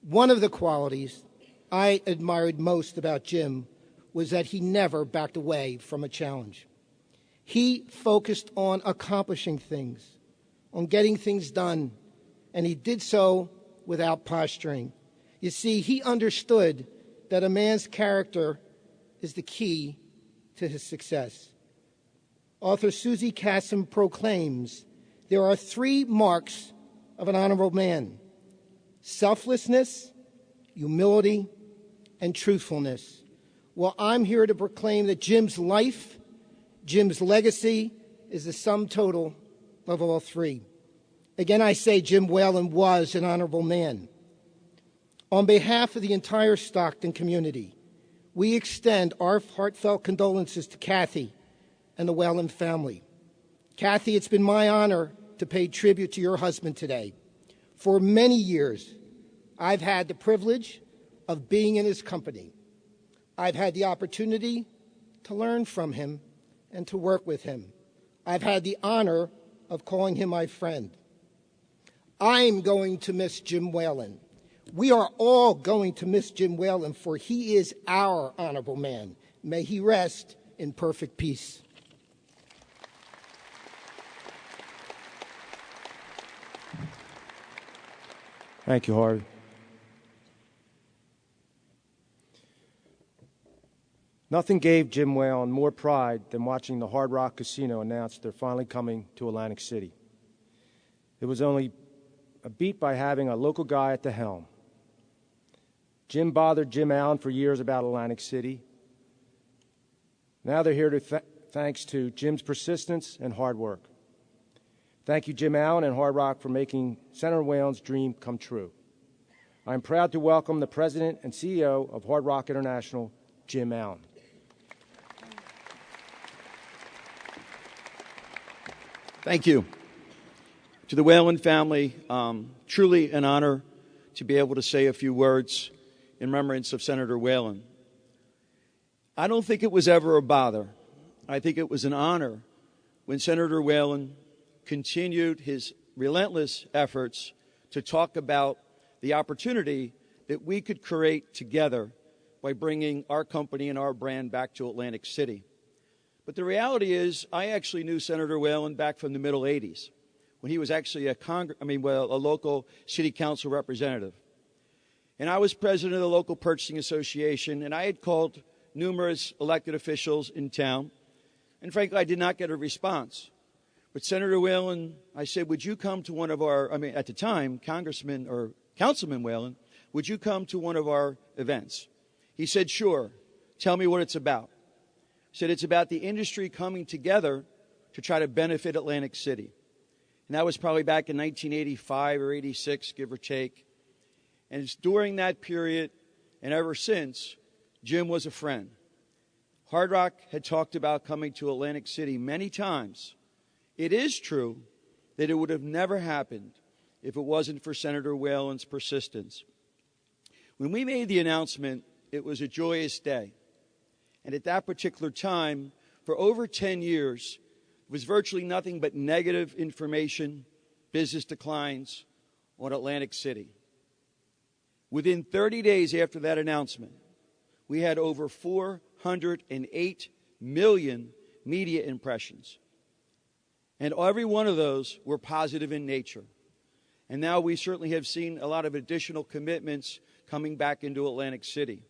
Speaker 14: One of the qualities I admired most about Jim was that he never backed away from a challenge. He focused on accomplishing things, on getting things done, and he did so without posturing. You see, he understood that a man's character is the key to his success. Author Susie Kassem proclaims there are 3 marks of an honorable man: selflessness, humility, and truthfulness. Well, I'm here to proclaim that Jim's life, Jim's legacy, is the sum total of all 3. Again, I say Jim Whelan was an honorable man. On behalf of the entire Stockton community, we extend our heartfelt condolences to Kathy and the Whelan family. Kathy, it's been my honor to pay tribute to your husband today. For many years, I've had the privilege of being in his company. I've had the opportunity to learn from him and to work with him. I've had the honor of calling him my friend. I'm going to miss Jim Whelan. We are all going to miss Jim Whelan, for he is our honorable man. May he rest in perfect peace.
Speaker 6: Thank you, Harvey. Nothing gave Jim Whelan more pride than watching the Hard Rock Casino announce they're finally coming to Atlantic City. It was only a beat by having a local guy at the helm. Jim bothered Jim Allen for years about Atlantic City. Now they're here thanks to Jim's persistence and hard work. Thank you, Jim Allen and Hard Rock, for making Senator Whelan's dream come true. I'm proud to welcome the President and CEO of Hard Rock International, Jim Allen.
Speaker 15: Thank you. To the Whelan family, truly an honor to be able to say a few words in remembrance of Senator Whelan. I don't think it was ever a bother. I think it was an honor when Senator Whelan continued his relentless efforts to talk about the opportunity that we could create together by bringing our company and our brand back to Atlantic City. But the reality is, I actually knew Senator Whelan back from the middle 80s, when he was actually a local city council representative. And I was president of the local purchasing association, and I had called numerous elected officials in town, and frankly, I did not get a response. But Senator Whelan, I said, would you come to one of our, at the time, Councilman Whelan, would you come to one of our events? He said, sure. Tell me what it's about. I said, it's about the industry coming together to try to benefit Atlantic City. And that was probably back in 1985 or 86, give or take. And it's during that period, and ever since, Jim was a friend. Hard Rock had talked about coming to Atlantic City many times. It is true that it would have never happened if it wasn't for Senator Whelan's persistence. When we made the announcement, it was a joyous day. And at that particular time, for over 10 years, it was virtually nothing but negative information, business declines on Atlantic City. Within 30 days after that announcement, we had over 408 million media impressions. And every one of those were positive in nature. And now we certainly have seen a lot of additional commitments coming back into Atlantic City.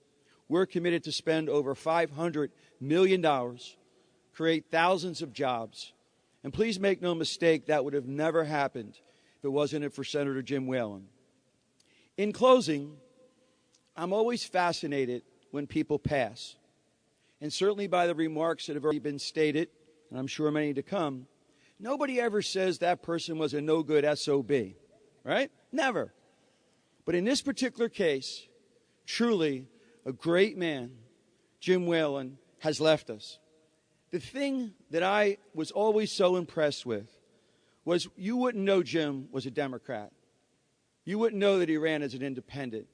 Speaker 15: We're committed to spend over $500 million, create thousands of jobs. And please make no mistake, that would have never happened if it wasn't for Senator Jim Whelan. In closing, I'm always fascinated when people pass, and certainly by the remarks that have already been stated, and I'm sure many to come. Nobody ever says that person was a no-good SOB, right? Never. But in this particular case, truly a great man, Jim Whelan, has left us. The thing that I was always so impressed with was you wouldn't know Jim was a Democrat. You wouldn't know that he ran as an independent.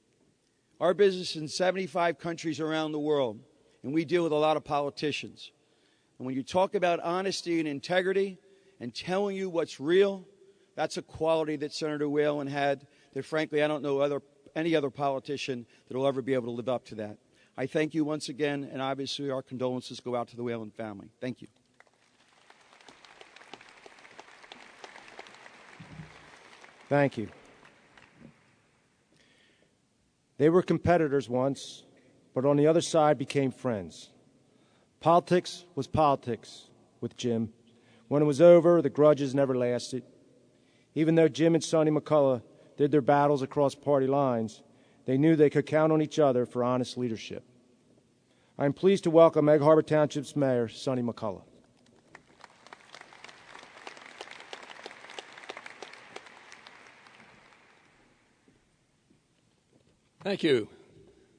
Speaker 15: Our business is in 75 countries around the world, and we deal with a lot of politicians. And when you talk about honesty and integrity and telling you what's real, that's a quality that Senator Whelan had that, frankly, I don't know any other politician that will ever be able to live up to that. I thank you once again, and obviously our condolences go out to the Whelan family. Thank you.
Speaker 6: Thank you. They were competitors once, but on the other side became friends. Politics was politics with Jim. When it was over, the grudges never lasted. Even though Jim and Sonny McCullough did their battles across party lines, they knew they could count on each other for honest leadership. I am pleased to welcome Egg Harbor Township's Mayor, Sonny McCullough.
Speaker 16: Thank you.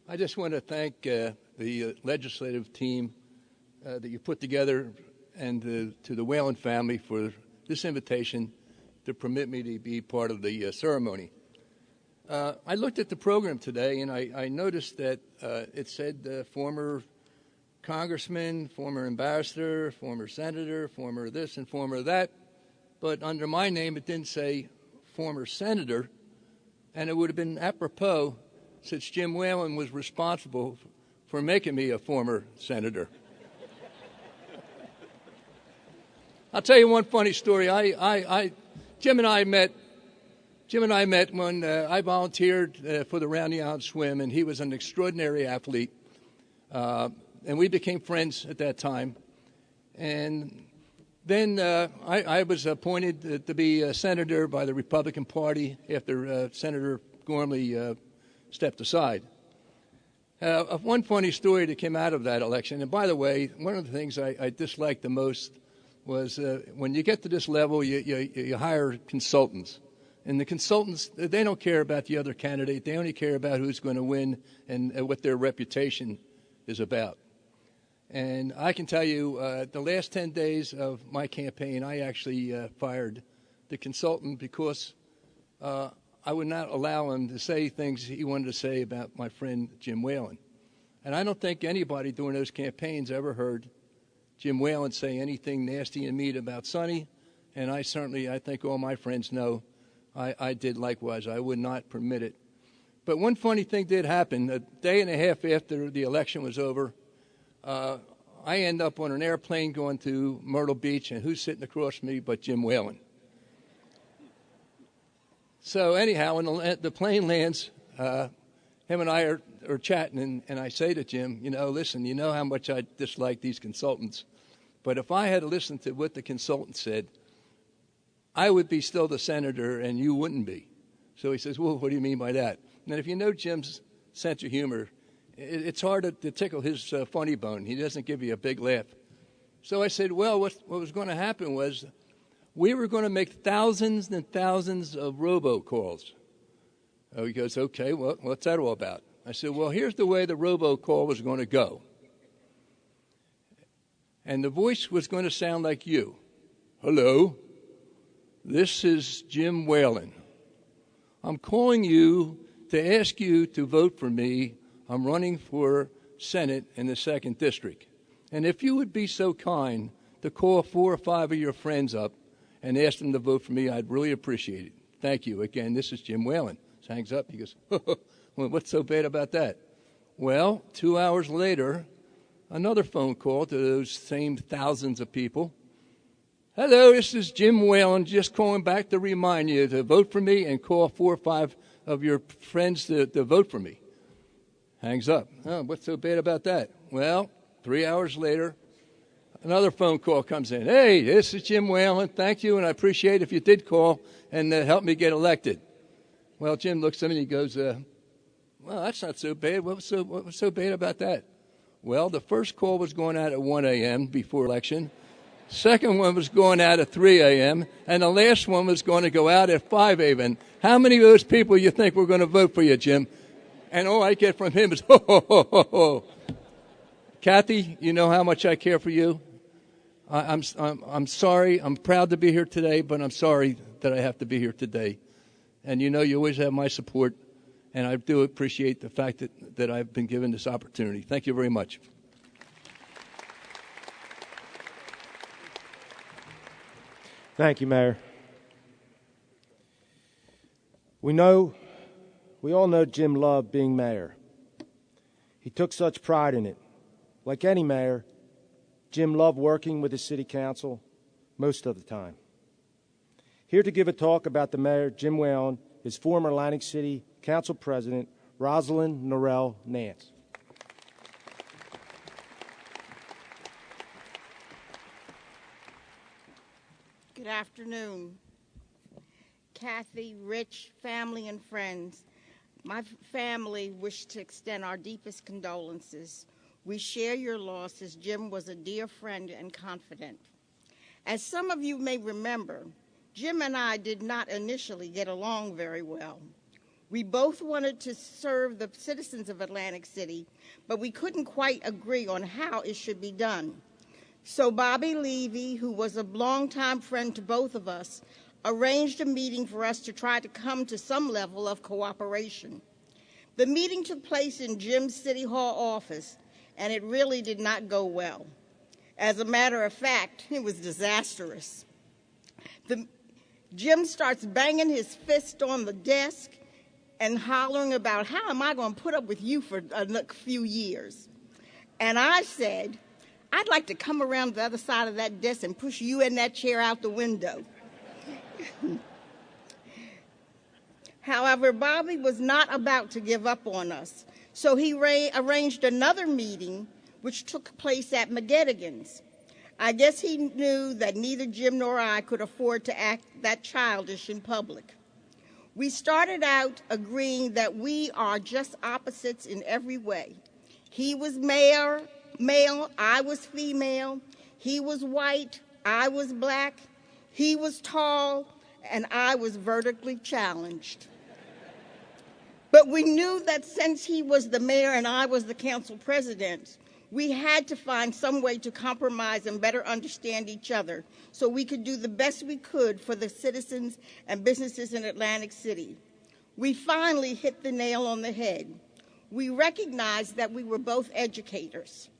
Speaker 16: I just want to thank the legislative team that you put together and to the Whelan family for this invitation to permit me to be part of the ceremony. I looked at the program today, and I noticed that it said former congressman, former ambassador, former senator, former this and former that, but under my name it didn't say former senator, and it would have been apropos since Jim Whelan was responsible for making me a former senator. I'll tell you one funny story. Jim and I met when I volunteered for the Round the Island Swim, and he was an extraordinary athlete. And we became friends at that time. And then I was appointed to be a senator by the Republican Party after Senator Gormley stepped aside. One funny story that came out of that election, and by the way, one of the things I disliked the most was when you get to this level, you hire consultants. And the consultants, they don't care about the other candidate. They only care about who's going to win and what their reputation is about. And I can tell you, the last 10 days of my campaign, I actually fired the consultant because I would not allow him to say things he wanted to say about my friend Jim Whelan. And I don't think anybody during those campaigns ever heard Jim Whelan say anything nasty and mean about Sonny. And I think all my friends know I did likewise. I would not permit it. But one funny thing did happen. A day and a half after the election was over, I end up on an airplane going to Myrtle Beach, and who's sitting across from me but Jim Whelan? So anyhow, when the plane lands, him and I are chatting, and I say to Jim, listen, you know how much I dislike these consultants, but if I had listened to what the consultant said, I would be still the senator and you wouldn't be. So he says, well, what do you mean by that? And if you know Jim's sense of humor, it's hard to tickle his funny bone. He doesn't give you a big laugh. So I said, well, what was going to happen was we were going to make thousands and thousands of robocalls. Oh, he goes, okay, what's that all about? I said, well, here's the way the robocall was going to go. And the voice was going to sound like you. Hello, this is Jim Whelan. I'm calling you to ask you to vote for me. I'm running for Senate in the 2nd District. And if you would be so kind to call 4 or 5 of your friends up and ask them to vote for me, I'd really appreciate it. Thank you. Again, this is Jim Whelan. He hangs up. He goes, well, what's so bad about that? Well, 2 hours later, another phone call to those same thousands of people. Hello, this is Jim Whelan, just calling back to remind you to vote for me and call 4 or 5 of your friends to vote for me. Hangs up. Oh, what's so bad about that? Well, 3 hours later, another phone call comes in. Hey, this is Jim Whelan. Thank you, and I appreciate if you did call and help me get elected. Well, Jim looks at me and he goes, well, that's not so bad. What was so bad about that? Well, the first call was going out at 1 a.m. before election. Second one was going out at 3 a.m. And the last one was going to go out at 5 a.m. How many of those people you think were going to vote for you, Jim? And all I get from him is, ho, ho, ho, ho, ho. Kathy, you know how much I care for you. I'm sorry. I'm proud to be here today, but I'm sorry that I have to be here today. And you know you always have my support, and I do appreciate the fact that I've been given this opportunity. Thank you very much.
Speaker 6: Thank you, Mayor. We all know Jim loved being mayor. He took such pride in it. Like any mayor, Jim loved working with the city council most of the time. Here to give a talk about the mayor, Jim Whelan, is former Atlantic City Council President Rosalind Narelle Nance.
Speaker 17: Good afternoon. Kathy, Rich, family, and friends. My family wish to extend our deepest condolences. We share your loss, as Jim was a dear friend and confidant. As some of you may remember, Jim and I did not initially get along very well. We both wanted to serve the citizens of Atlantic City, but we couldn't quite agree on how it should be done. So Bobby Levy, who was a longtime friend to both of us, arranged a meeting for us to try to come to some level of cooperation. The meeting took place in Jim's City Hall office, and it really did not go well. As a matter of fact, it was disastrous. Jim starts banging his fist on the desk and hollering about, how am I going to put up with you for a few years? And I said, I'd like to come around the other side of that desk and push you in that chair out the window. However, Bobby was not about to give up on us, so he arranged another meeting, which took place at McGettigan's. I guess he knew that neither Jim nor I could afford to act that childish in public. We started out agreeing that we are just opposites in every way. He was male, I was female. He was white, I was black. He was tall, and I was vertically challenged. But we knew that since he was the mayor and I was the council president, we had to find some way to compromise and better understand each other so we could do the best we could for the citizens and businesses in Atlantic City. We finally hit the nail on the head. We recognized that we were both educators.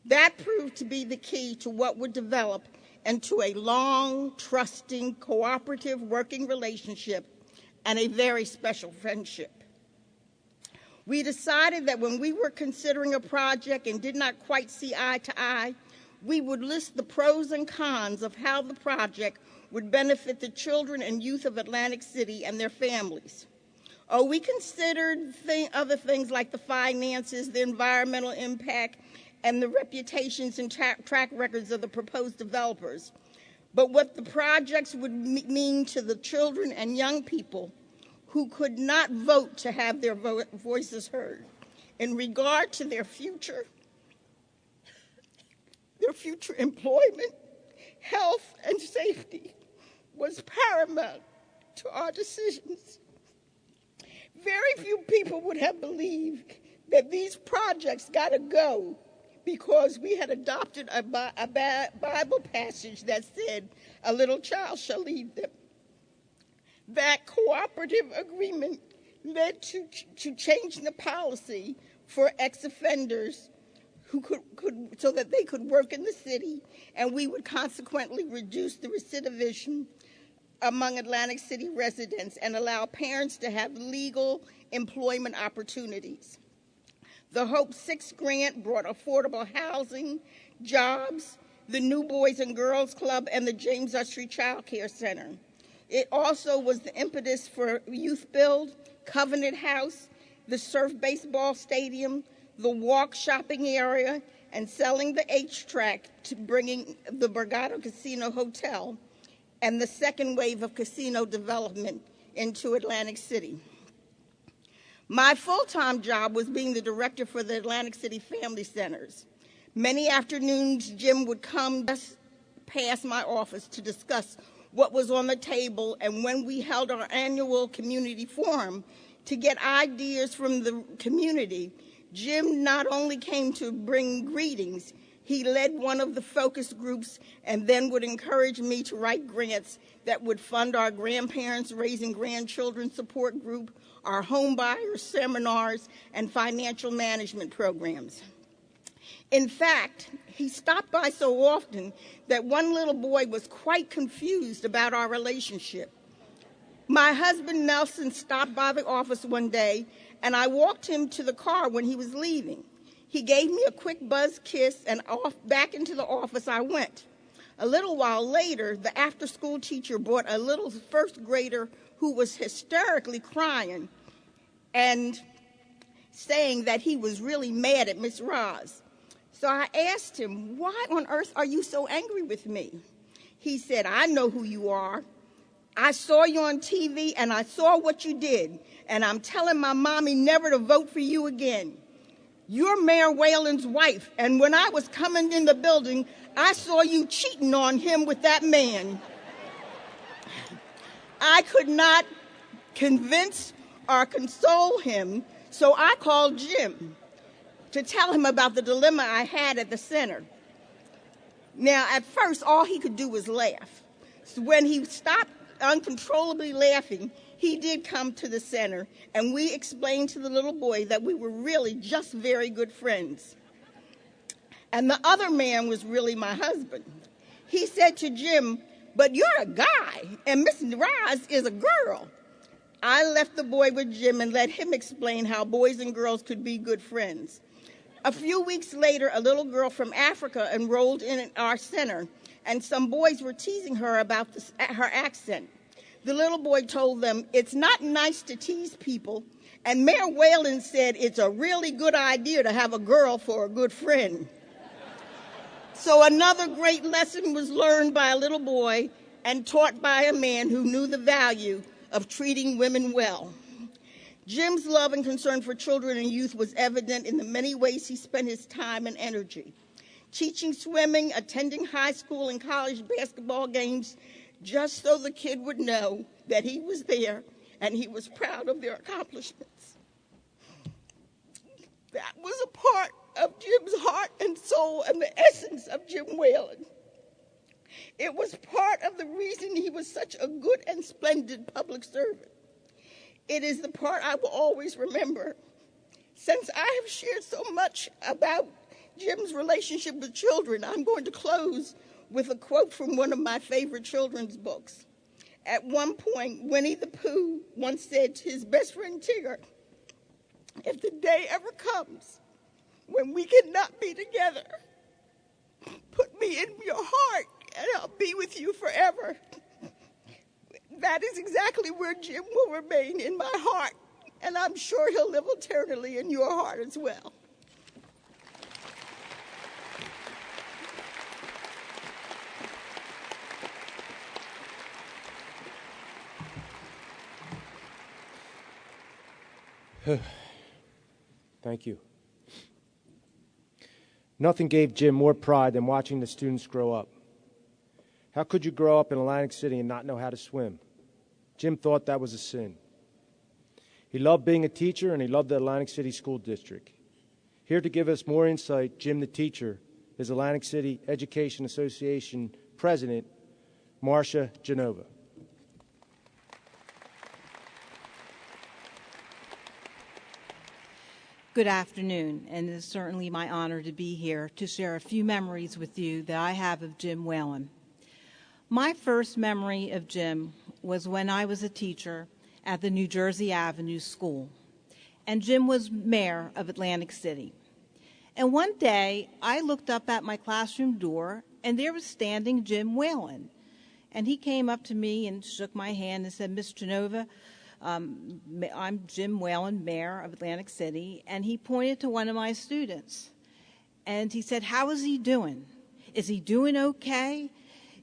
Speaker 17: That proved to be the key to what would develop into a long, trusting, cooperative working relationship and a very special friendship. We decided that when we were considering a project and did not quite see eye to eye, we would list the pros and cons of how the project would benefit the children and youth of Atlantic City and their families. Oh, we considered other things like the finances, the environmental impact, and the reputations and track records of the proposed developers. But what the projects would mean to the children and young people who could not vote to have their voices heard in regard to their future employment, health, and safety was paramount to our decisions. Very few people would have believed that these projects got to go because we had adopted a Bible passage that said, a little child shall lead them. That cooperative agreement led to changing the policy for ex-offenders who could so that they could work in the city, and we would consequently reduce the recidivism among Atlantic City residents and allow parents to have legal employment opportunities. The Hope 6 grant brought affordable housing, jobs, the New Boys and Girls Club, and the James Ustry Child Care Center. It also was the impetus for Youth Build, Covenant House, the Surf Baseball Stadium, the Walk shopping area, and selling the H-Track to bringing the Borgata Casino Hotel and the second wave of casino development into Atlantic City. My full-time job was being the director for the Atlantic City Family Centers. Many afternoons, Jim would come just past my office to discuss what was on the table, and when we held our annual community forum to get ideas from the community, Jim not only came to bring greetings, he led one of the focus groups and then would encourage me to write grants that would fund our grandparents raising grandchildren support group, our home buyers seminars, and financial management programs. In fact, he stopped by so often that one little boy was quite confused about our relationship. My husband, Nelson, stopped by the office one day, and I walked him to the car when he was leaving. He gave me a quick buzz kiss, and back into the office I went. A little while later, the after-school teacher brought a little first grader who was hysterically crying and saying that he was really mad at Miss Roz. So I asked him, "Why on earth are you so angry with me?" He said, "I know who you are. I saw you on TV and I saw what you did, and I'm telling my mommy never to vote for you again. You're Mayor Whelan's wife, and when I was coming in the building, I saw you cheating on him with that man." I could not convince or console him, so I called Jim to tell him about the dilemma I had at the center. Now, at first, all he could do was laugh. So when he stopped uncontrollably laughing, he did come to the center, and we explained to the little boy that we were really just very good friends. And the other man was really my husband. He said to Jim, "But you're a guy, and Miss Roz is a girl." I left the boy with Jim and let him explain how boys and girls could be good friends. A few weeks later, a little girl from Africa enrolled in our center, and some boys were teasing her about her accent. The little boy told them, "It's not nice to tease people, and Mayor Whelan said it's a really good idea to have a girl for a good friend." So another great lesson was learned by a little boy and taught by a man who knew the value of treating women well. Jim's love and concern for children and youth was evident in the many ways he spent his time and energy. Teaching swimming, attending high school and college basketball games, just so the kid would know that he was there and he was proud of their accomplishments. That was a part of Jim's heart and soul and the essence of Jim Whelan. It was part of the reason he was such a good and splendid public servant. It is the part I will always remember. Since I have shared so much about Jim's relationship with children, I'm going to close with a quote from one of my favorite children's books. At one point, Winnie the Pooh once said to his best friend Tigger, "If the day ever comes when we cannot be together, put me in your heart and I'll be with you forever." That is exactly where Jim will remain, in my heart, and I'm sure he'll live eternally in your heart as well.
Speaker 6: Thank you. Nothing gave Jim more pride than watching the students grow up. How could you grow up in Atlantic City and not know how to swim? Jim thought that was a sin. He loved being a teacher, and he loved the Atlantic City School District. Here to give us more insight, Jim the teacher, is Atlantic City Education Association President, Marsha Genova.
Speaker 18: Good afternoon, and it is certainly my honor to be here to share a few memories with you that I have of Jim Whelan. My first memory of Jim was when I was a teacher at the New Jersey Avenue School, and Jim was mayor of Atlantic City. And one day, I looked up at my classroom door, and there was standing Jim Whelan. And he came up to me and shook my hand and said, "Miss Genova, I'm Jim Whelan, mayor of Atlantic City," and he pointed to one of my students. And he said, "How is he doing? Is he doing okay?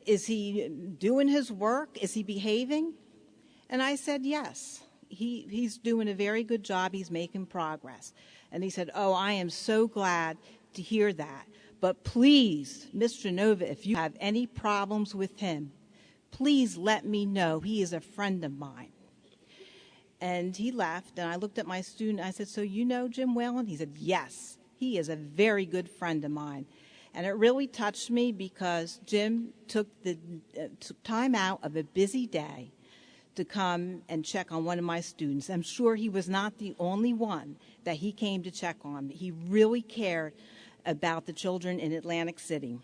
Speaker 18: Is he doing his work? Is he behaving?" And I said, "Yes, he's doing a very good job. He's making progress. And he said, oh, I am so glad to hear that. But please, Miss Genova, if you have any problems with him, please let me know. He is a friend of mine. And he left, and I looked at my student. I said, so you know Jim Whelan? He said, yes. He is a very good friend of mine. And it really touched me because Jim took time out of a busy day to come and check on one of my students. I'm sure he was not the only one that he came to check on. He really cared about the children in Atlantic City.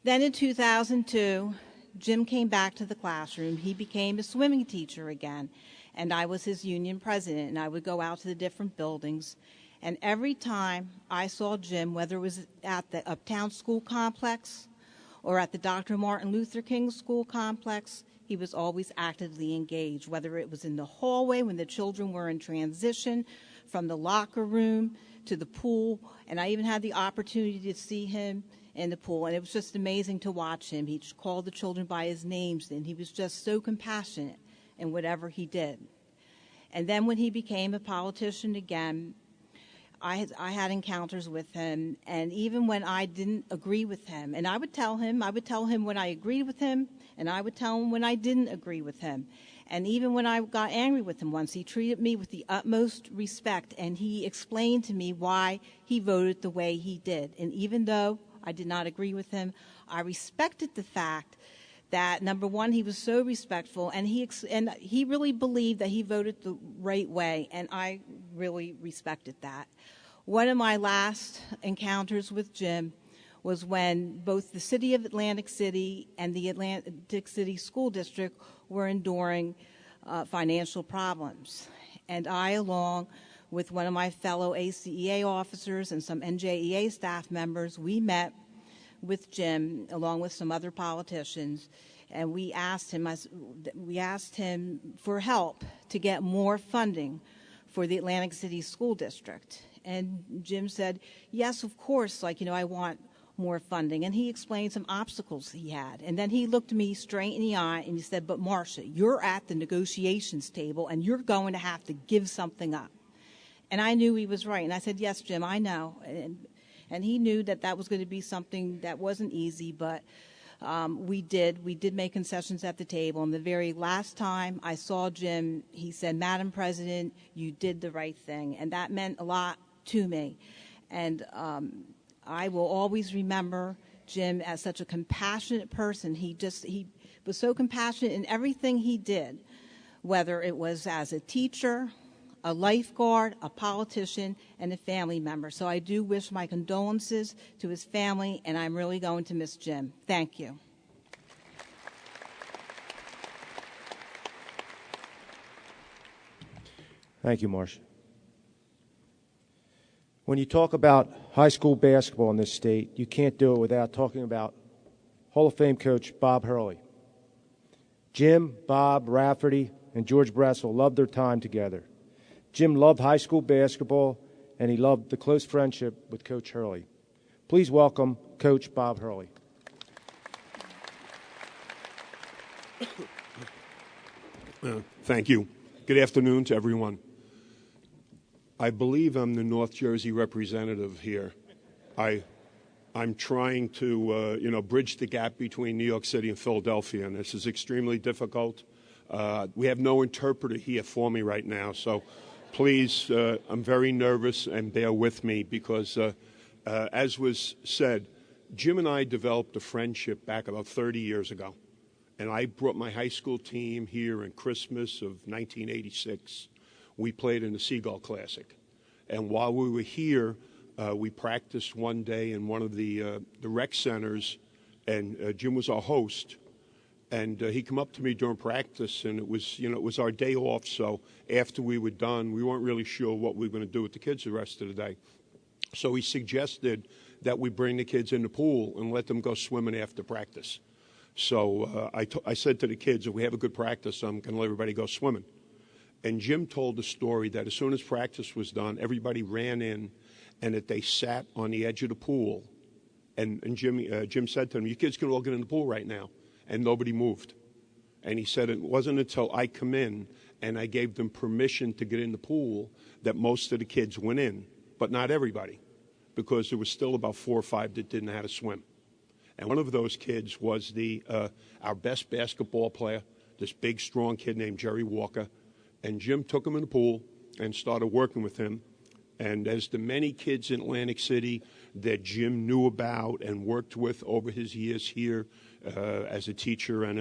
Speaker 18: Then in 2002, Jim came back to the classroom. He became a swimming teacher again, and I was his union president, and I would go out to the different buildings. And every time I saw Jim, whether it was at the Uptown School Complex or at the Dr. Martin Luther King School Complex, he was always actively engaged, whether it was in the hallway when the children were in transition, from the locker room to the pool. And I even had the opportunity to see him in the pool, and it was just amazing to watch him. He called the children by his names, and he was just so compassionate in whatever he did. And then when he became a politician again, I had encounters with him, and even when I didn't agree with him, and I would tell him when I agreed with him, and I would tell him when I didn't agree with him. And even when I got angry with him once, he treated me with the utmost respect, and he explained to me why he voted the way he did. And even though I did not agree with him, I respected the fact that, number one, he was so respectful, and he really believed that he voted the right way, and I really respected that. One of my last encounters with Jim was when both the City of Atlantic City and the Atlantic City School District were enduring financial problems. And I, along with one of my fellow ACEA officers and some NJEA staff members, we met with Jim, along with some other politicians, and we asked him for help to get more funding for the Atlantic City School District. And Jim said, yes, of course, I want more funding. And he explained some obstacles he had. And then he looked me straight in the eye and he said, but Marsha, you're at the negotiations table and you're going to have to give something up. And I knew he was right. And I said, yes, Jim, I know. And he knew that was going to be something that wasn't easy, but we did make concessions at the table. And the very last time I saw Jim, he said, Madam President, you did the right thing. And that meant a lot to me. And I will always remember Jim as such a compassionate person. He was so compassionate in everything he did, whether it was as a teacher, a lifeguard, a politician, and a family member. So I do wish my condolences to his family, and I'm really going to miss Jim. Thank you.
Speaker 6: Thank you, Marsha. When you talk about high school basketball in this state, you can't do it without talking about Hall of Fame coach Bob Hurley. Jim, Bob, Rafferty, and George Bressel loved their time together. Jim loved high school basketball, and he loved the close friendship with Coach Hurley. Please welcome Coach Bob Hurley.
Speaker 19: Thank you. Good afternoon to everyone. I believe I'm the North Jersey representative here. I'm trying to, bridge the gap between New York City and Philadelphia, and this is extremely difficult. We have no interpreter here for me right now, so please, I'm very nervous, and bear with me because, as was said, Jim and I developed a friendship back about 30 years ago, and I brought my high school team here in Christmas of 1986. We played in the Seagull Classic. And while we were here, we practiced one day in one of the rec centers, and Jim was our host. And he came up to me during practice, and it was our day off, so after we were done, we weren't really sure what we were going to do with the kids the rest of the day. So he suggested that we bring the kids in the pool and let them go swimming after practice. So I said to the kids, if we have a good practice, I'm going to let everybody go swimming. And Jim told the story that as soon as practice was done, everybody ran in and that they sat on the edge of the pool. And Jim said to them, you kids can all get in the pool right now. And nobody moved. And he said it wasn't until I come in and I gave them permission to get in the pool that most of the kids went in, but not everybody, because there was still about 4 or 5 that didn't know how to swim. And one of those kids was our best basketball player, this big, strong kid named Jerry Walker. And Jim took him in the pool and started working with him. And as the many kids in Atlantic City that Jim knew about and worked with over his years here as a teacher and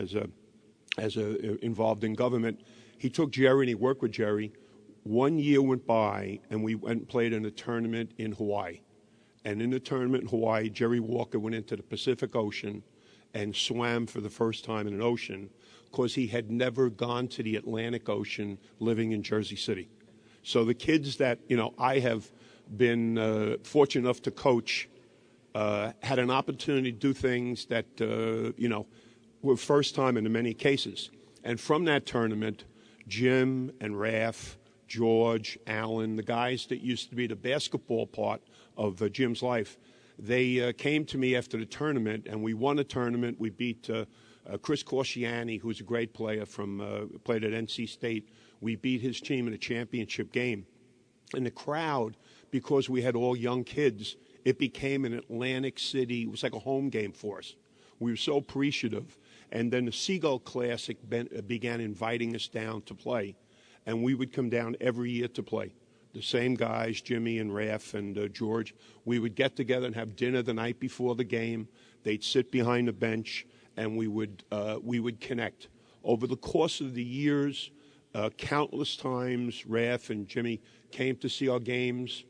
Speaker 19: as involved in government, he took Jerry and he worked with Jerry. 1 year went by, and we went and played in a tournament in Hawaii. And in the tournament in Hawaii, Jerry Walker went into the Pacific Ocean and swam for the first time in an ocean because he had never gone to the Atlantic Ocean living in Jersey City. So the kids that, I have been fortunate enough to coach had an opportunity to do things that, were first time in many cases. And from that tournament, Jim and Raph, George, Alan, the guys that used to be the basketball part of Jim's life, they came to me after the tournament, and we won a tournament. We beat Chris Corsiani, who's a great player played at NC State. We beat his team in a championship game. And the crowd, because we had all young kids, it became an Atlantic City. It was like a home game for us. We were so appreciative. And then the Seagull Classic began inviting us down to play. And we would come down every year to play. The same guys, Jimmy and Raph and George, we would get together and have dinner the night before the game. They'd sit behind the bench, and we would connect. Over the course of the years, countless times, Raph and Jimmy came to see our games.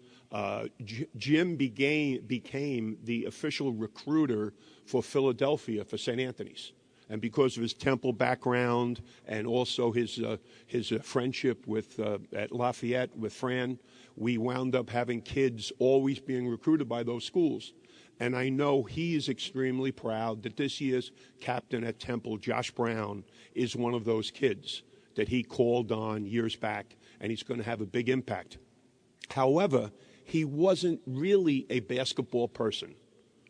Speaker 19: Jim became the official recruiter for Philadelphia for St. Anthony's. And because of his Temple background and also his friendship with at Lafayette with Fran, we wound up having kids always being recruited by those schools. And I know he is extremely proud that this year's captain at Temple, Josh Brown, is one of those kids that he called on years back, and he's going to have a big impact. However, he wasn't really a basketball person.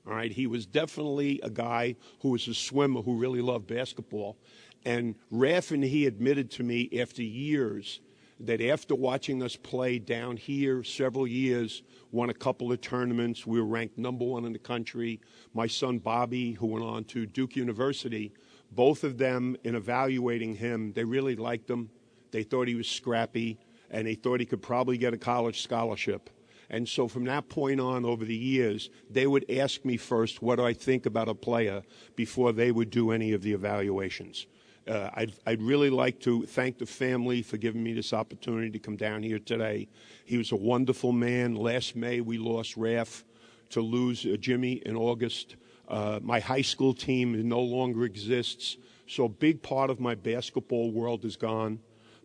Speaker 19: All right, he was definitely a guy who was a swimmer who really loved basketball. And Raph and he admitted to me after years that after watching us play down here several years, won a couple of tournaments, we were ranked #1 in the country. My son Bobby, who went on to Duke University, both of them, in evaluating him, they really liked him. They thought he was scrappy, and they thought he could probably get a college scholarship. And so from that point on, over the years, they would ask me first what do I think about a player before they would do any of the evaluations. I'd really like to thank the family for giving me this opportunity to come down here today. He was a wonderful man. Last May, we lost Raph to lose Jimmy in August. My high school team no longer exists, so a big part of my basketball world is gone,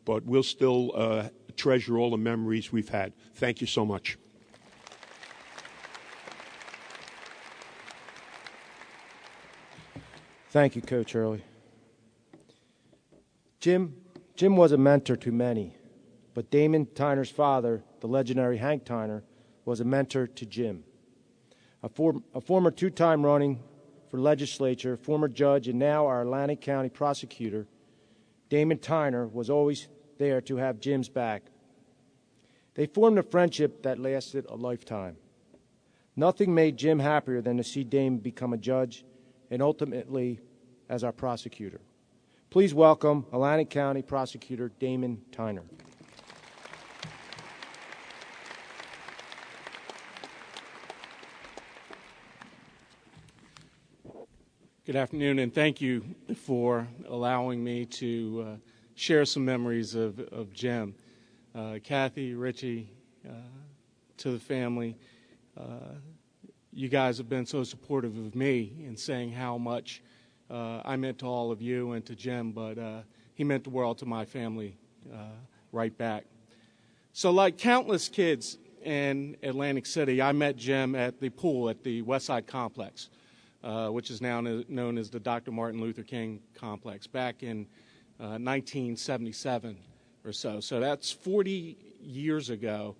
Speaker 19: but we'll still treasure all the memories we've had. Thank you so much.
Speaker 6: Thank you, Coach Hurley. Jim was a mentor to many, but Damon Tyler's father, the legendary Hank Tyler, was a mentor to Jim. A former two-time running for legislature, former judge, and now our Atlantic County prosecutor, Damon Tyler was always there to have Jim's back. They formed a friendship that lasted a lifetime. Nothing made Jim happier than to see Damon become a judge and ultimately as our prosecutor. Please welcome Atlantic County Prosecutor Damon Tyler.
Speaker 20: Good afternoon, and thank you for allowing me to share some memories of Jim. Kathy, Richie, to the family, you guys have been so supportive of me in saying how much I meant to all of you and to Jim, but he meant the world to my family right back. So like countless kids in Atlantic City, I met Jim at the pool at the Westside Complex, which is now known as the Dr. Martin Luther King Complex, back in 1977 or so. So that's 40 years ago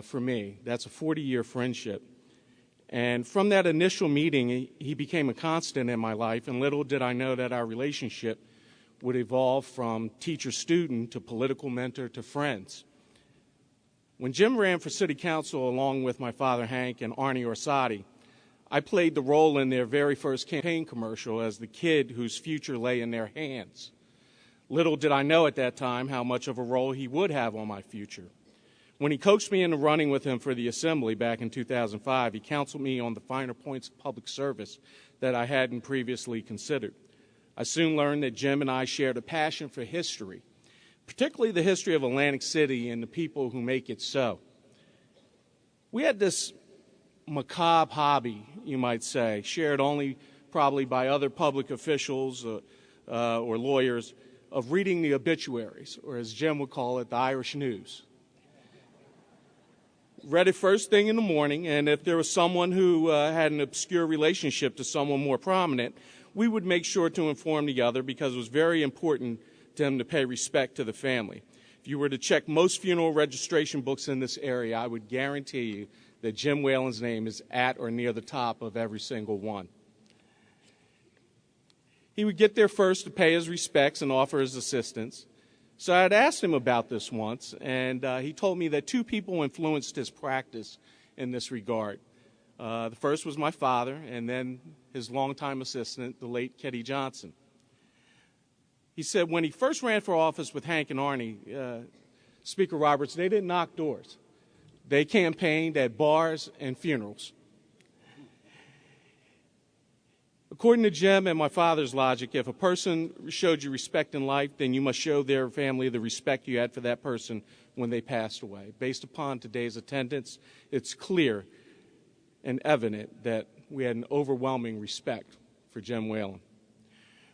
Speaker 20: for me. That's a 40-year friendship. And from that initial meeting, he became a constant in my life, and little did I know that our relationship would evolve from teacher-student to political mentor to friends. When Jim ran for city council along with my father Hank and Arnie Orsatti, I played the role in their very first campaign commercial as the kid whose future lay in their hands. Little did I know at that time how much of a role he would have on my future. When he coached me into running with him for the assembly back in 2005, he counseled me on the finer points of public service that I hadn't previously considered. I soon learned that Jim and I shared a passion for history, particularly the history of Atlantic City and the people who make it so. We had this macabre hobby, you might say, shared only probably by other public officials or lawyers, of reading the obituaries, or as Jim would call it, the Irish news. Read it first thing in the morning, and if there was someone who had an obscure relationship to someone more prominent, we would make sure to inform the other because it was very important to him to pay respect to the family. If you were to check most funeral registration books in this area, I would guarantee you that Jim Whelan's name is at or near the top of every single one. He would get there first to pay his respects and offer his assistance. So I had asked him about this once, and he told me that two people influenced his practice in this regard. The first was my father, and then his longtime assistant, the late Ketty Johnson. He said when he first ran for office with Hank and Arnie, Speaker Roberts, they didn't knock doors. They campaigned at bars and funerals. According to Jim and my father's logic, if a person showed you respect in life, then you must show their family the respect you had for that person when they passed away. Based upon today's attendance, it's clear and evident that we had an overwhelming respect for Jim Whelan.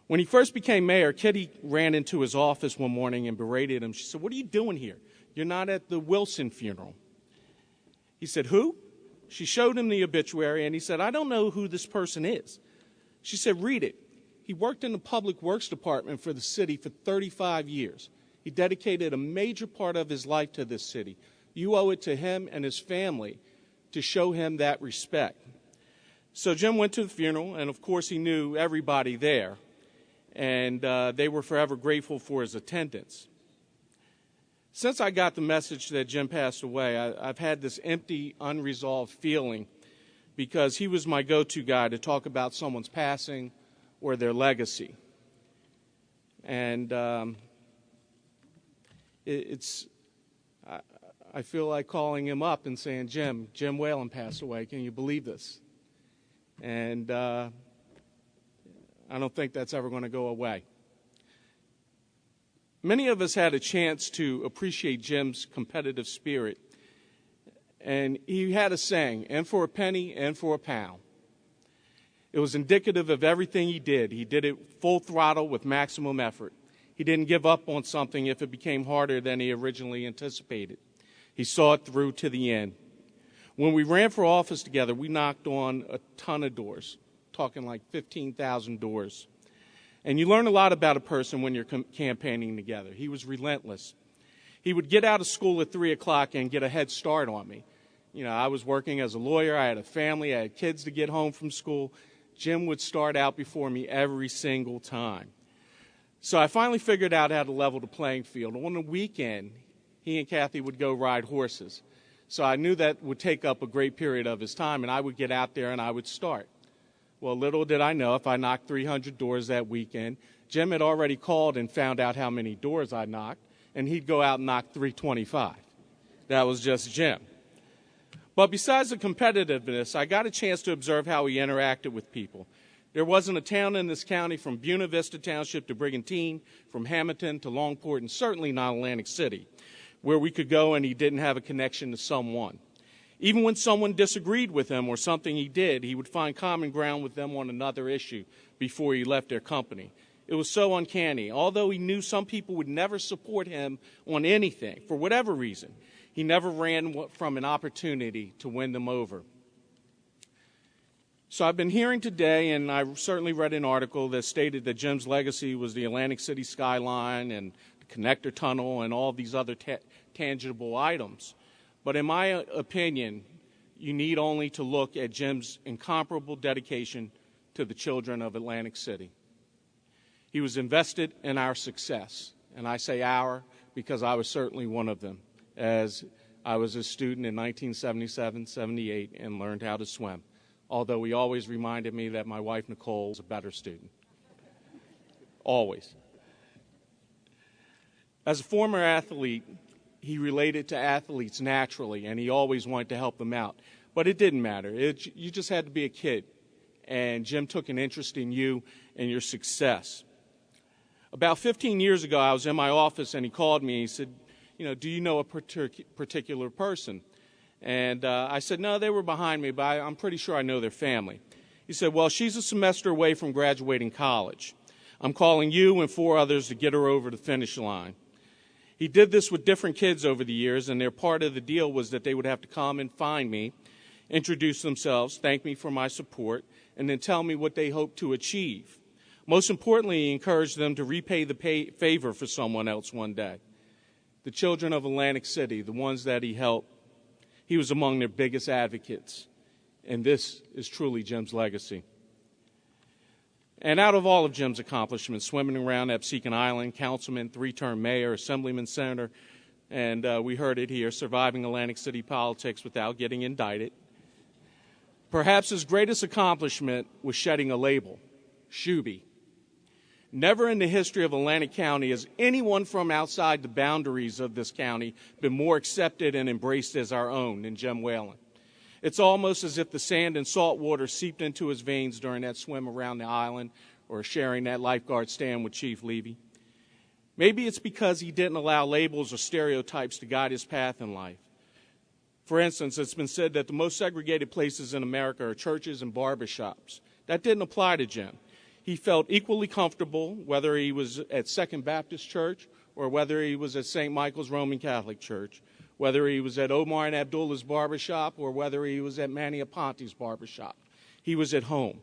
Speaker 20: When he first became mayor, Kitty ran into his office one morning and berated him. She said, "What are you doing here? You're not at the Wilson funeral." He said, "Who?" She showed him the obituary, and he said, "I don't know who this person is." She said, "Read it. He worked in the Public Works Department for the city for 35 years. He dedicated a major part of his life to this city. You owe it to him and his family to show him that respect." So Jim went to the funeral, and of course he knew everybody there, and they were forever grateful for his attendance. Since I got the message that Jim passed away, I've had this empty, unresolved feeling because he was my go-to guy to talk about someone's passing or their legacy. And I feel like calling him up and saying, Jim Whelan passed away. Can you believe this? And I don't think that's ever going to go away. Many of us had a chance to appreciate Jim's competitive spirit. And he had a saying, "In for a penny, in for a pound." It was indicative of everything he did. He did it full throttle with maximum effort. He didn't give up on something if it became harder than he originally anticipated. He saw it through to the end. When we ran for office together, we knocked on a ton of doors, talking like 15,000 doors. And you learn a lot about a person when you're campaigning together. He was relentless. He would get out of school at 3 o'clock and get a head start on me. You know, I was working as a lawyer. I had a family. I had kids to get home from school. Jim would start out before me every single time. So I finally figured out how to level the playing field. On the weekend, he and Kathy would go ride horses. So I knew that would take up a great period of his time, and I would get out there and I would start. Well, little did I know, if I knocked 300 doors that weekend, Jim had already called and found out how many doors I knocked, and he'd go out and knock 325. That was just Jim. But besides the competitiveness, I got a chance to observe how he interacted with people. There wasn't a town in this county, from Buena Vista Township to Brigantine, from Hamilton to Longport, and certainly not Atlantic City, where we could go and he didn't have a connection to someone. Even when someone disagreed with him or something he did, he would find common ground with them on another issue before he left their company. It was so uncanny. Although he knew some people would never support him on anything, for whatever reason, he never ran from an opportunity to win them over. So I've been hearing today, and I certainly read an article that stated that Jim's legacy was the Atlantic City skyline and the connector tunnel and all these other tangible items. But in my opinion, you need only to look at Jim's incomparable dedication to the children of Atlantic City. He was invested in our success, and I say our because I was certainly one of them, as I was a student in 1977, 78, and learned how to swim, although he always reminded me that my wife, Nicole, was a better student. Always. As a former athlete, he related to athletes naturally, and he always wanted to help them out. But it didn't matter. You just had to be a kid, and Jim took an interest in you and your success. About 15 years ago, I was in my office, and he called me. He said, do you know a particular person? And I said, no, they were behind me, but I'm pretty sure I know their family. He said, well, she's a semester away from graduating college. I'm calling you and 4 others to get her over the finish line. He did this with different kids over the years, and their part of the deal was that they would have to come and find me, introduce themselves, thank me for my support, and then tell me what they hoped to achieve. Most importantly, he encouraged them to repay the favor for someone else one day. The children of Atlantic City, the ones that he helped, he was among their biggest advocates. And this is truly Jim's legacy. And out of all of Jim's accomplishments, swimming around Absecon Island, councilman, 3-term mayor, assemblyman, senator, and we heard it here, surviving Atlantic City politics without getting indicted, perhaps his greatest accomplishment was shedding a label, Shooby. Never in the history of Atlantic County has anyone from outside the boundaries of this county been more accepted and embraced as our own than Jim Whelan. It's almost as if the sand and salt water seeped into his veins during that swim around the island or sharing that lifeguard stand with Chief Levy. Maybe it's because he didn't allow labels or stereotypes to guide his path in life. For instance, it's been said that the most segregated places in America are churches and barbershops. That didn't apply to Jim. He felt equally comfortable whether he was at Second Baptist Church or whether he was at St. Michael's Roman Catholic Church, whether he was at Omar and Abdullah's barbershop or whether he was at Manny Aponte's barbershop. He was at home.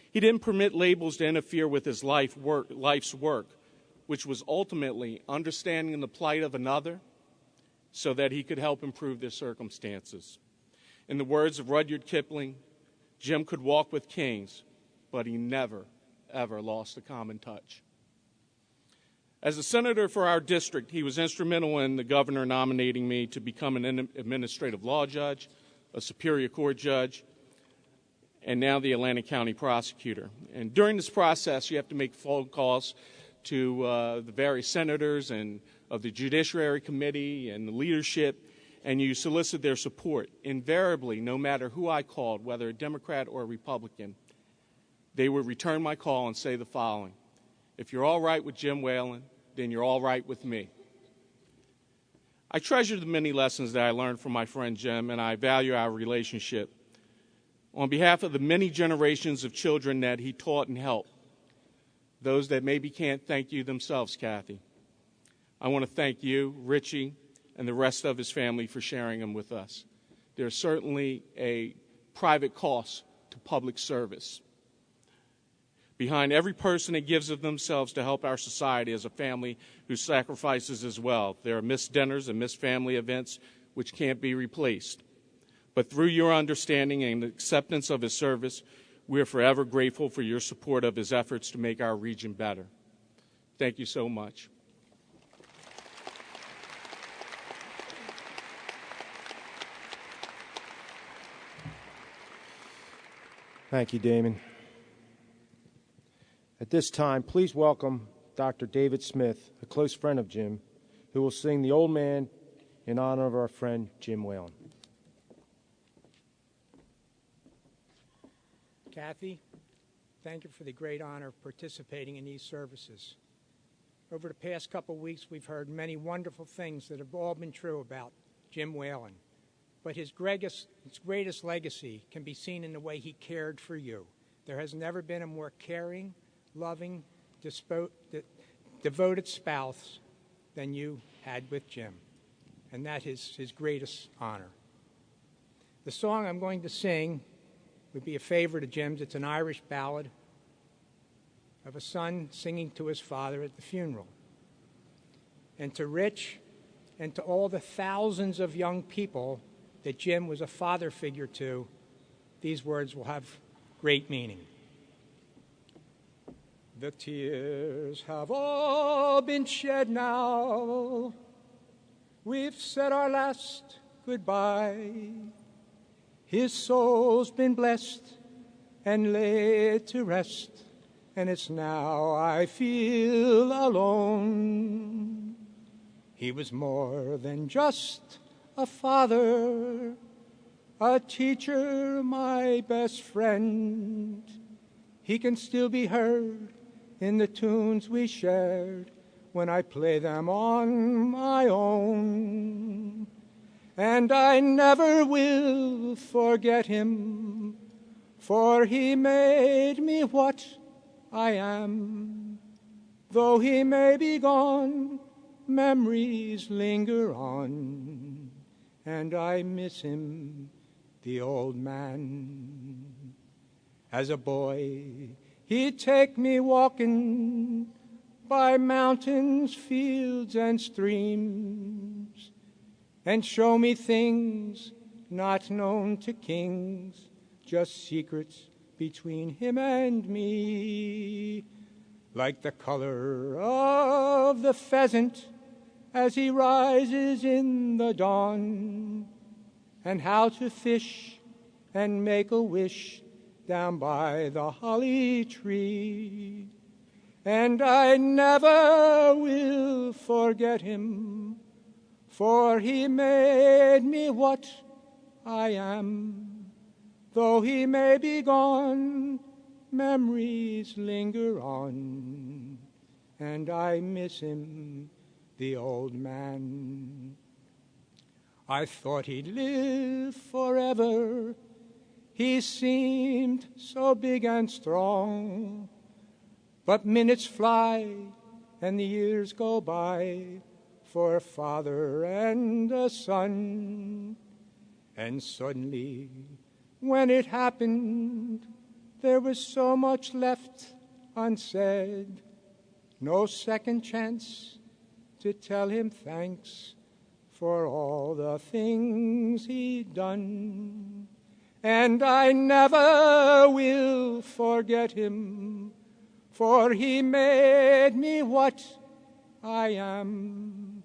Speaker 20: He didn't permit labels to interfere with his life's work, which was ultimately understanding the plight of another so that he could help improve their circumstances. In the words of Rudyard Kipling, Jim could walk with kings, but he never, ever lost a common touch. As a senator for our district, he was instrumental in the governor nominating me to become an administrative law judge, a superior court judge, and now the Atlantic County prosecutor. And during this process, you have to make phone calls to the various senators and of the Judiciary Committee and the leadership, and you solicit their support. Invariably, no matter who I called, whether a Democrat or a Republican, they would return my call and say the following: if you're all right with Jim Whelan, then you're all right with me. I treasure the many lessons that I learned from my friend Jim, and I value our relationship. On behalf of the many generations of children that he taught and helped, those that maybe can't thank you themselves, Kathy, I want to thank you, Richie, and the rest of his family for sharing them with us. There's certainly a private cost to public service. Behind every person that gives of themselves to help our society is a family who sacrifices as well. There are missed dinners and missed family events which can't be replaced. But through your understanding and acceptance of his service, we are forever grateful for your support of his efforts to make our region better. Thank you so much.
Speaker 6: Thank you, Damon. At this time, please welcome Dr. David Smith, a close friend of Jim, who will sing The Old Man in honor of our friend Jim Whelan.
Speaker 21: Kathy, thank you for the great honor of participating in these services. Over the past couple weeks, we've heard many wonderful things that have all been true about Jim Whelan. But his greatest legacy can be seen in the way he cared for you. There has never been a more caring, loving, devoted spouse than you had with Jim. And that is his greatest honor. The song I'm going to sing would be a favorite of Jim's. It's an Irish ballad of a son singing to his father at the funeral. And to Rich and to all the thousands of young people that Jim was a father figure to, these words will have great meaning. The tears have all been shed now. We've said our last goodbye. His soul's been blessed and laid to rest, and it's now I feel alone. He was more than just a father, a teacher, my best friend. He can still be heard in the tunes we shared when I play them on my own. And I never will forget him, for he made me what I am. Though he may be gone, memories linger on, and I miss him, the old man. As a boy, he'd take me walking by mountains, fields, and streams, and show me things not known to kings, just secrets between him and me, like the color of the pheasant as he rises in the dawn, and how to fish and make a wish down by the holly tree. And I never will forget him, for he made me what I am. Though he may be gone, memories linger on, and I miss him, the old man. I thought he'd live forever. He seemed so big and strong. But minutes fly and the years go by for a father and a son. And suddenly, when it happened, there was so much left unsaid. No second chance to tell him thanks for all the things he'd done. And I never will forget him, for he made me what I am.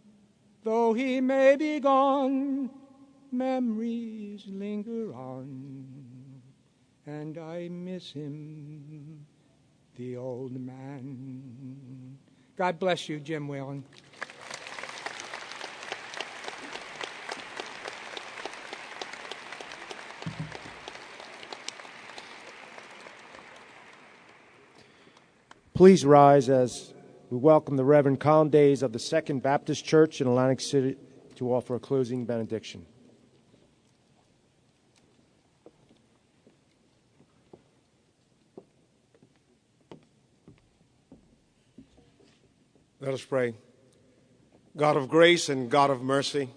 Speaker 21: Though he may be gone, memories linger on, and I miss him, the old man. God bless you, Jim Whelan.
Speaker 6: Please rise as we welcome the Reverend Colin Days of the Second Baptist Church in Atlantic City to offer a closing benediction.
Speaker 11: Let us pray. God of grace and God of mercy,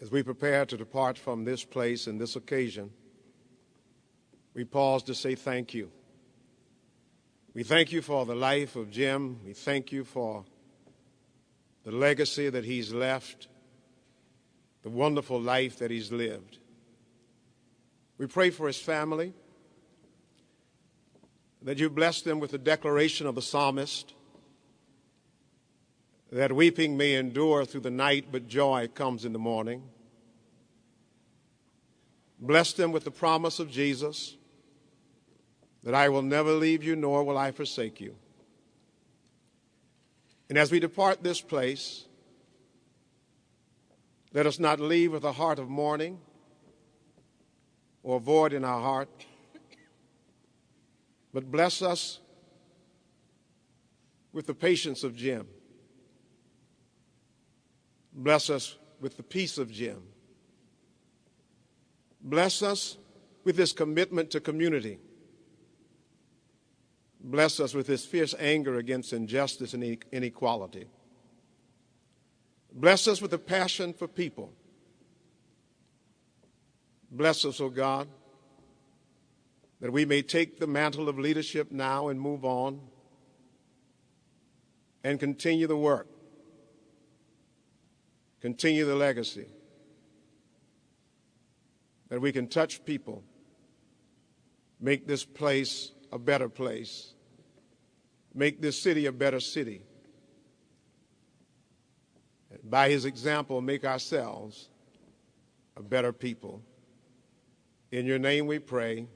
Speaker 11: as we prepare to depart from this place and this occasion, we pause to say thank you. We thank you for the life of Jim. We thank you for the legacy that he's left, the wonderful life that he's lived. We pray for his family, that you bless them with the declaration of the psalmist, that weeping may endure through the night, but joy comes in the morning. Bless them with the promise of Jesus, that I will never leave you, nor will I forsake you. And as we depart this place, let us not leave with a heart of mourning or a void in our heart, but bless us with the patience of Jim. Bless us with the peace of Jim. Bless us with his commitment to community. Bless us with his fierce anger against injustice and inequality. Bless us with a passion for people. Bless us, O God, that we may take the mantle of leadership now and move on and continue the work, continue the legacy, that we can touch people, make this place a better place,
Speaker 1: make this city a better city. By his example, make ourselves a better people. In your name we pray,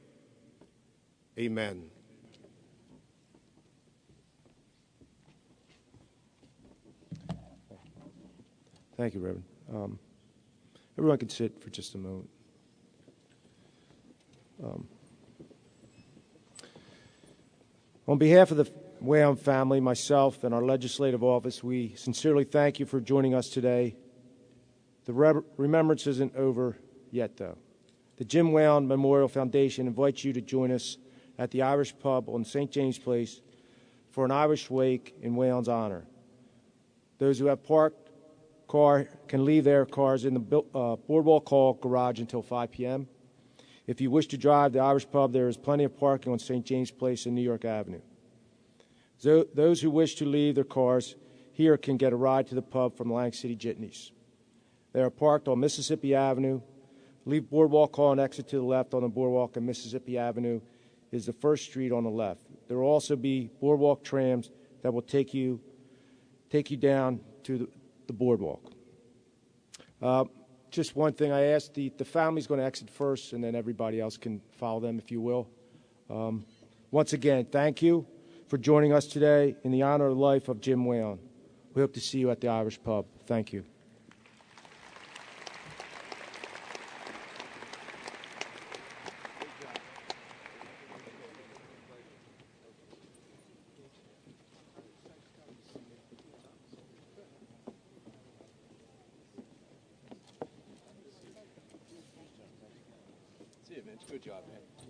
Speaker 1: amen.
Speaker 6: Thank you, Reverend. Everyone can sit for just a moment. On behalf of the Whalen family, myself, and our legislative office, we sincerely thank you for joining us today. The remembrance isn't over yet, though. The Jim Whelan Memorial Foundation invites you to join us at the Irish Pub on St. James Place for an Irish wake in Whelan's honor. Those who have parked car can leave their cars in the Boardwalk Hall garage until 5 p.m. If you wish to drive the Irish Pub, there is plenty of parking on St. James Place and New York Avenue. Those who wish to leave their cars here can get a ride to the pub from Atlantic City Jitneys. They are parked on Mississippi Avenue. Leave Boardwalk Hall and exit to the left on the Boardwalk, and Mississippi Avenue is the first street on the left. There will also be Boardwalk trams that will take you down to the Boardwalk. Just one thing, I asked the family's going to exit first, and then everybody else can follow them, if you will. Once again, thank you for joining us today in the honor of the life of Jim Whelan. We hope to see you at the Irish Pub. Thank you.
Speaker 16: See you, Vince. Good job, man.